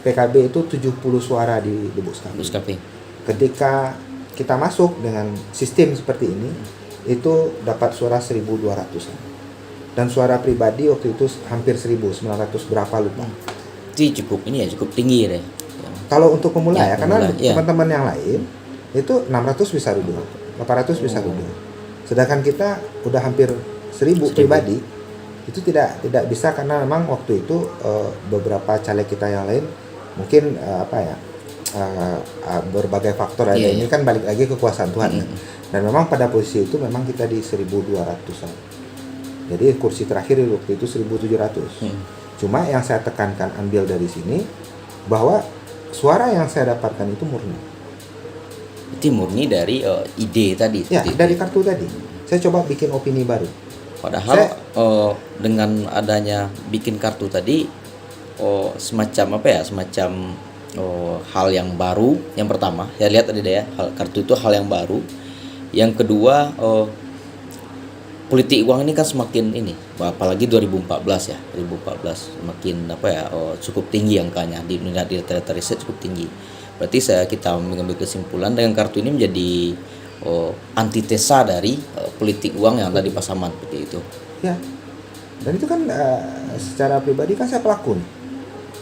PKB itu 70 suara di Buskapi. Ketika kita masuk dengan sistem seperti ini itu dapat suara 1.200-an. Dan suara pribadi waktu itu hampir 1.900 berapa lupa. Itu cukup tinggi deh. Kalau untuk pemula ya, karena ya. teman-teman yang lain itu 600 bisa duduk, 800 bisa duduk. Sedangkan kita udah hampir 1.000 pribadi. Itu tidak bisa karena memang waktu itu beberapa caleg kita yang lain mungkin berbagai faktor ada. Ini kan balik lagi kekuasaan Tuhan. Dan memang pada posisi itu memang kita di 1.200-an. Jadi kursi terakhir waktu itu 1.700. Cuma yang saya tekankan ambil dari sini bahwa suara yang saya dapatkan itu murni. Itu murni dari ide tadi. Ya, dari kartu tadi. Saya coba bikin opini baru. Padahal dengan adanya bikin kartu tadi semacam hal yang baru. Yang pertama, saya lihat tadi ya, kartu itu hal yang baru. Yang kedua, politik uang ini kan semakin apalagi 2014 ya. 2014 semakin cukup tinggi angkanya di data riset cukup tinggi. Berarti kita mengambil kesimpulan dengan kartu ini menjadi antitesa dari politik uang yang ada di Pasaman seperti itu. Ya. Dan itu kan secara pribadi kan saya pelaku nih.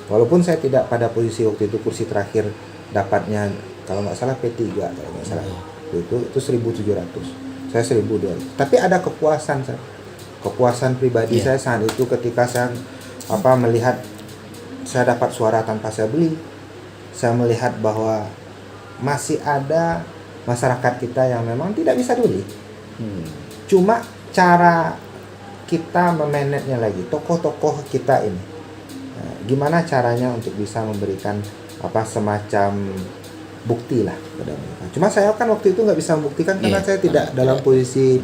Walaupun saya tidak pada posisi waktu itu kursi terakhir dapatnya kalau nggak salah P3 kalau nggak salah. Itu 1.700. Saya 1.200. Tapi ada kepuasan pribadi saya saat itu ketika saya melihat saya dapat suara tanpa saya beli. Saya melihat bahwa masih ada masyarakat kita yang memang tidak bisa beli. Cuma cara kita memanagenya lagi, tokoh-tokoh kita ini, gimana caranya untuk bisa memberikan semacam bukti lah pada mereka. Cuma saya kan waktu itu nggak bisa membuktikan karena saya tidak dalam posisi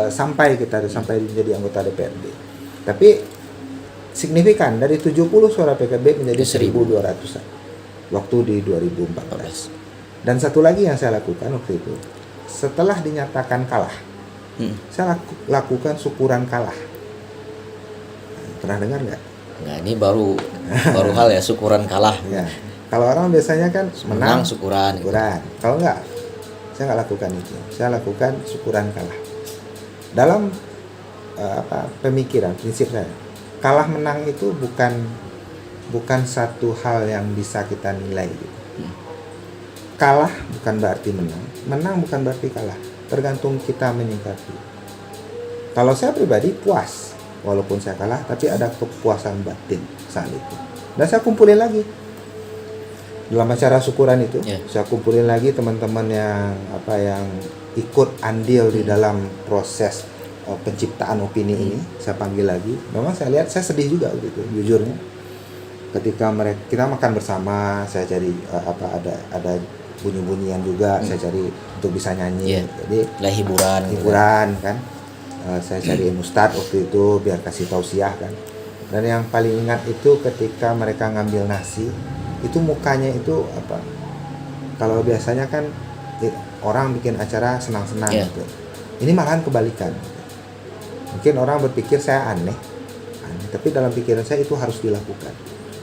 sampai menjadi anggota DPRD. Tapi signifikan dari 70 suara PKB menjadi 1.200-an waktu di 2014. Dan satu lagi yang saya lakukan waktu itu, setelah dinyatakan kalah, saya lakukan syukuran kalah. Pernah dengar nggak? Nah ini baru hal ya, syukuran kalah. Ya. Kalau orang biasanya kan menang syukuran. Kalau enggak, saya nggak lakukan itu. Saya lakukan syukuran kalah. Dalam pemikiran, prinsip saya, kalah menang itu bukan satu hal yang bisa kita nilai. Gitu. Kalah bukan berarti menang bukan berarti kalah. Tergantung kita menyikapi. Kalau saya pribadi puas, walaupun saya kalah, tapi ada kepuasan batin saat itu. Dan saya kumpulin lagi. Dalam acara syukuran itu, saya kumpulin lagi teman-teman yang ikut andil di dalam proses penciptaan opini ini. Saya panggil lagi. Memang saya lihat, saya sedih juga gitu, jujurnya. Ketika kita makan bersama, saya cari ada bunyi-bunyian juga, saya cari untuk bisa nyanyi. Jadi hiburan kan. Saya cari ustadz waktu itu biar kasih tausiah kan. Dan yang paling ingat itu ketika mereka ngambil nasi, itu mukanya itu kalau biasanya kan orang bikin acara senang-senang gitu. Ini malahan kebalikan. Mungkin orang berpikir saya aneh, tapi dalam pikiran saya itu harus dilakukan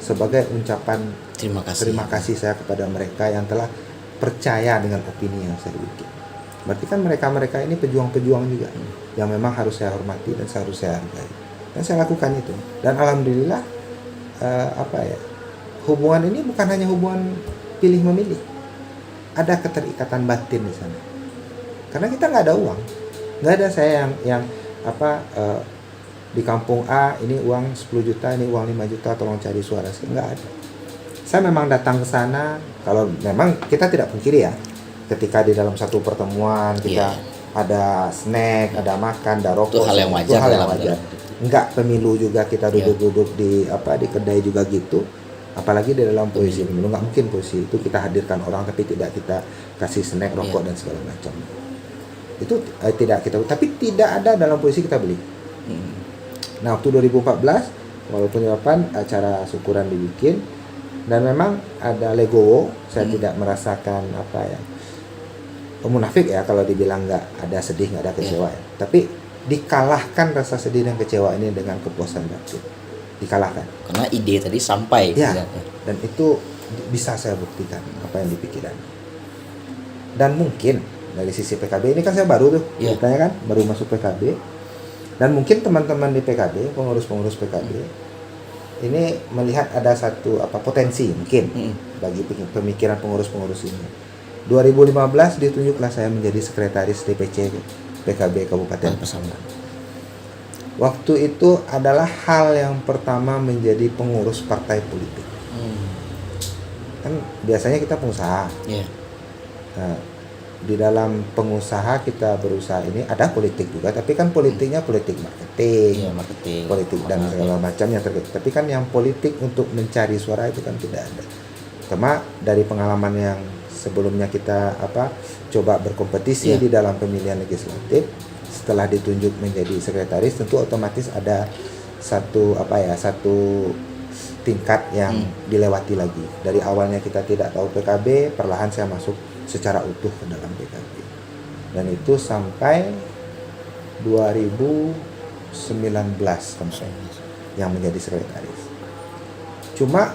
sebagai ucapan terima kasih saya kepada mereka yang telah percaya dengan opini yang saya bikin. Berarti kan mereka ini pejuang-pejuang juga yang memang harus saya hormati dan harus saya hargai. Dan saya lakukan itu. Dan alhamdulillah hubungan ini bukan hanya hubungan pilih memilih. Ada keterikatan batin di sana. Karena kita nggak ada uang. Nggak ada saya yang di kampung A ini uang 10 juta, ini uang 5 juta, tolong cari suara. Nggak ada. Saya memang datang ke sana, kalau memang kita tidak pungkiri ya, ketika di dalam satu pertemuan kita ada snack, ada makan, ada rokok, itu hal yang wajar. Enggak pemilu juga kita duduk-duduk di kedai juga gitu. Apalagi di dalam puisi pemilu, nggak mungkin puisi itu kita hadirkan orang tapi tidak kita kasih snack, rokok dan segala macam. Itu tidak kita, tapi tidak ada dalam puisi kita beli. Nah, waktu 2014 walaupun acara syukuran dibikin dan memang ada legowo, saya tidak merasakan munafik ya kalau dibilang nggak ada sedih, nggak ada kecewa ya. Tapi dikalahkan rasa sedih dan kecewa ini dengan kepuasan batin, dikalahkan Karena ide tadi sampai. ya, Tidak? dan itu bisa saya buktikan apa yang dipikiran. Dan mungkin dari sisi PKB ini kan saya baru tuh ceritanya kan, baru masuk PKB, dan mungkin teman-teman di PKB, pengurus-pengurus PKB ini melihat ada satu potensi mungkin bagi pemikiran pengurus-pengurus ini. 2015 ditunjuklah saya menjadi sekretaris DPC PKB Kabupaten Pasaman. Waktu itu adalah hal yang pertama menjadi pengurus partai politik. Kan biasanya kita pengusaha. Nah, di dalam pengusaha kita berusaha ini ada politik juga, tapi kan politiknya politik marketing, politik dan segala macamnya terkait. Tapi kan yang politik untuk mencari suara itu kan tidak ada. Cuma dari pengalaman yang sebelumnya kita coba berkompetisi di dalam pemilihan legislatif, setelah ditunjuk menjadi sekretaris tentu otomatis ada satu tingkat yang dilewati lagi. Dari awalnya kita tidak tahu PKB, perlahan saya masuk secara utuh ke dalam PKB. Dan itu sampai 2019 yang menjadi sekretaris. Cuma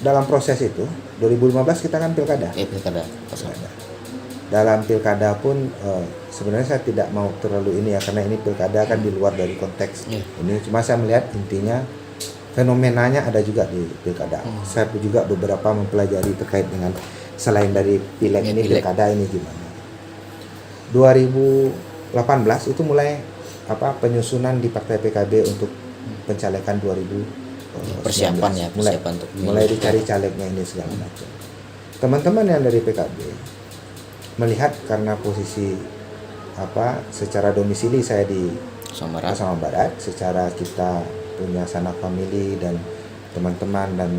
dalam proses itu 2015 kita kan pilkada. Dalam pilkada pun sebenarnya saya tidak mau terlalu ini ya, karena ini pilkada kan di luar dari konteks ini. Cuma saya melihat intinya fenomenanya ada juga di pilkada. Saya juga beberapa mempelajari terkait dengan selain dari pileg ini, pilkada ini gimana. 2018 itu mulai penyusunan di partai PKB untuk pencalekan 2019. Persiapan ya, mulai dicari calegnya ini segala macam. Teman-teman yang dari PKB melihat karena posisi secara domisili saya di Pasaman Barat, secara kita punya sanak famili dan teman-teman dan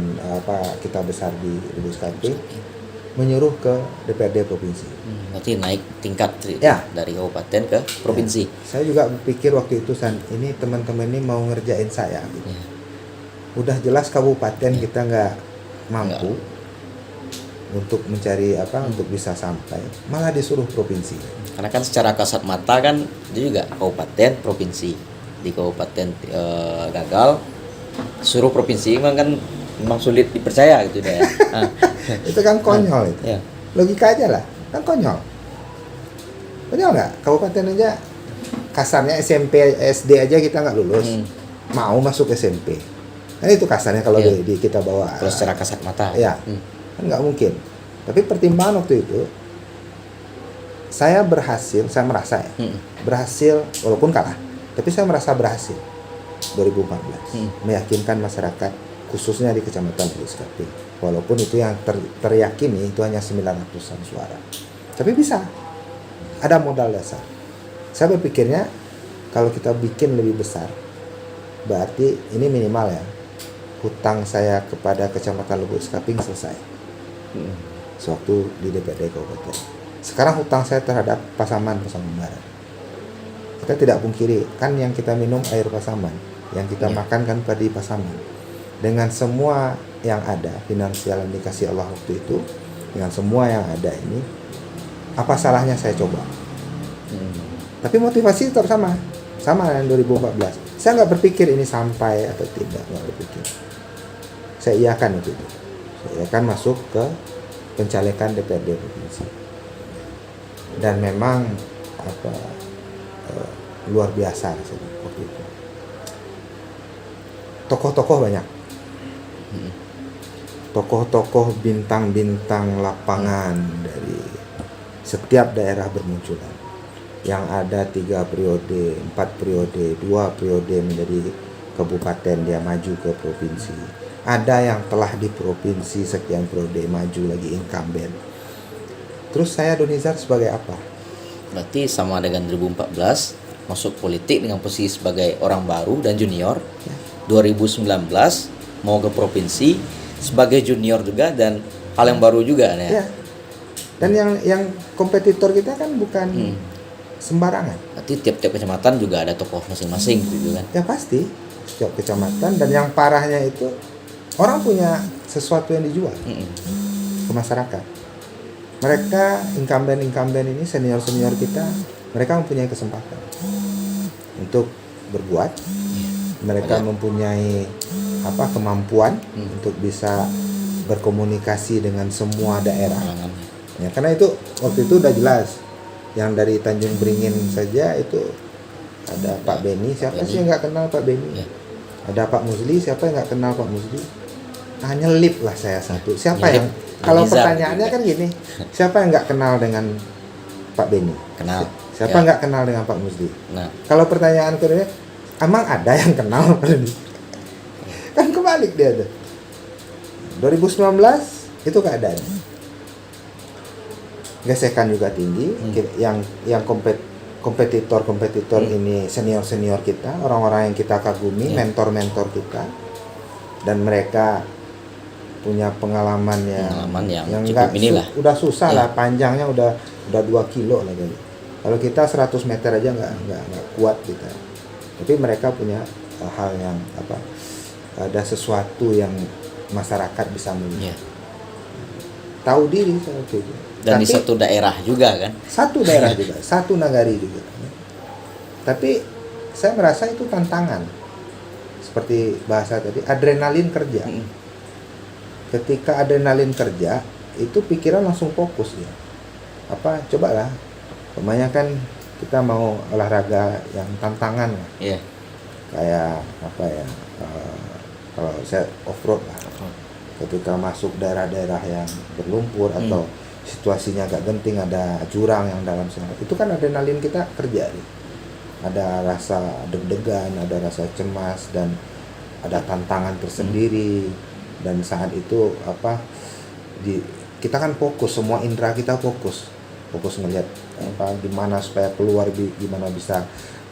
kita besar di Lubuk Kamping, menyuruh ke DPRD provinsi. Berarti naik tingkat dari kabupaten ke provinsi. Saya juga berpikir waktu itu ini teman-teman ini mau ngerjain saya gitu. Udah jelas kabupaten kita nggak mampu untuk mencari untuk bisa sampai, malah disuruh provinsi. Karena kan secara kasat mata kan itu juga kabupaten provinsi. Di kabupaten gagal, suruh provinsi memang sulit dipercaya gitu ya. Itu kan konyol itu. Logika aja lah, kan konyol. Konyol nggak? Kabupaten aja kasarnya SMP SD aja kita nggak lulus, mau masuk SMP. Nah itu kasarnya kalau di kita bawa. Terus secara kasat mata. Kan nggak mungkin. Tapi pertimbangan waktu itu saya merasa berhasil walaupun kalah. Tapi saya merasa berhasil 2014 meyakinkan masyarakat khususnya di Kecamatan Lubuk Kamping. Walaupun itu yang teriyakini itu hanya 900-an suara. Tapi bisa. Ada modal dasar. Saya berpikirnya kalau kita bikin lebih besar, berarti ini minimal ya, hutang saya kepada Kecamatan Lubuk Kamping selesai. Sewaktu di DPRD Kabupaten. Sekarang hutang saya terhadap Pasaman Barat. Kita tidak pungkiri, kan yang kita minum air Pasaman, yang kita makan kan padi Pasaman. Dengan semua yang ada, finansial yang dikasih Allah waktu itu, dengan semua yang ada ini, apa salahnya saya coba? Tapi motivasi tetap sama yang 2014. Saya nggak berpikir ini sampai atau tidak, nggak berpikir. Saya iakan itu. Saya akan masuk ke pencalekan DPRD provinsi. Dan memang luar biasa waktu itu. Tokoh-tokoh banyak. Tokoh-tokoh bintang-bintang lapangan dari setiap daerah bermunculan. Yang ada 3 periode, 4 periode, 2 periode menjadi kabupaten, dia maju ke provinsi. Ada yang telah di provinsi sekian periode, maju lagi incumbent. Terus saya Donizar sebagai apa? Berarti sama dengan 2014 masuk politik dengan posisi sebagai orang baru dan junior. 2019 mau ke provinsi sebagai junior juga dan hal yang baru juga ya. Ya. Dan yang kompetitor kita kan bukan sembarangan. Berarti tiap-tiap kecamatan juga ada tokoh masing-masing gitu kan. Ya pasti setiap kecamatan, dan yang parahnya itu orang punya sesuatu yang dijual ke masyarakat. Mereka incumbent ini senior kita, mereka mempunyai kesempatan untuk berbuat. Mereka mempunyai kemampuan untuk bisa berkomunikasi dengan semua daerah. Ya, karena itu waktu itu udah jelas. Yang dari Tanjung Beringin saja itu ada Pak Beni. Siapa sih yang nggak kenal Pak Beni? Ya. Ada Pak Musli. Siapa yang nggak kenal Pak Musli? Hanya lip lah saya satu. Siapa Nyelip. yang kalau Nizar pertanyaannya juga. kan gini, siapa yang nggak kenal dengan Pak Beni? Kenal. Siapa Ya. nggak kenal dengan Pak Musli? Nah, Kalau pertanyaan kedua, emang ada yang kenal Pak Beni? Kan kebalik dia tuh. 2019 itu keadaannya. Gesekan juga tinggi. Yang kompetitor ini senior kita, orang-orang yang kita kagumi, mentor kita, dan mereka punya pengalaman yang cukup inilah. udah susah lah, panjangnya udah 2 kilo lah kali. Kalau kita 100 meter aja nggak kuat kita. Tapi mereka punya hal yang ada sesuatu yang masyarakat bisa melihat. Tahu diri seperti itu. Dan di satu daerah juga kan. Satu daerah juga, satu nagari juga. Tapi saya merasa itu tantangan. Seperti bahasa tadi, adrenalin kerja. Ketika adrenalin kerja, itu pikiran langsung fokus ya. Cobalah. Kebanyakan kita mau olahraga yang tantangan lah. Iya. Kayak kalau saya off-road lah. Ketika masuk daerah-daerah yang berlumpur atau situasinya agak genting, ada jurang yang dalam sana, itu kan adrenalin kita kerja nih. Ada rasa deg-degan, ada rasa cemas, dan ada tantangan tersendiri. Dan saat itu kita kan fokus, semua indera kita fokus ngelihat gimana supaya keluar, gimana bisa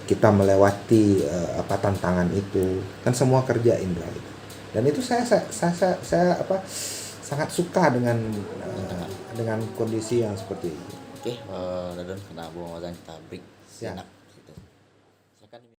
kita melewati tantangan itu. Kan semua kerja indera itu. Dan itu saya sangat suka dengan kondisi yang seperti itu. Oke, Dadon, karena belum kita break sejenak.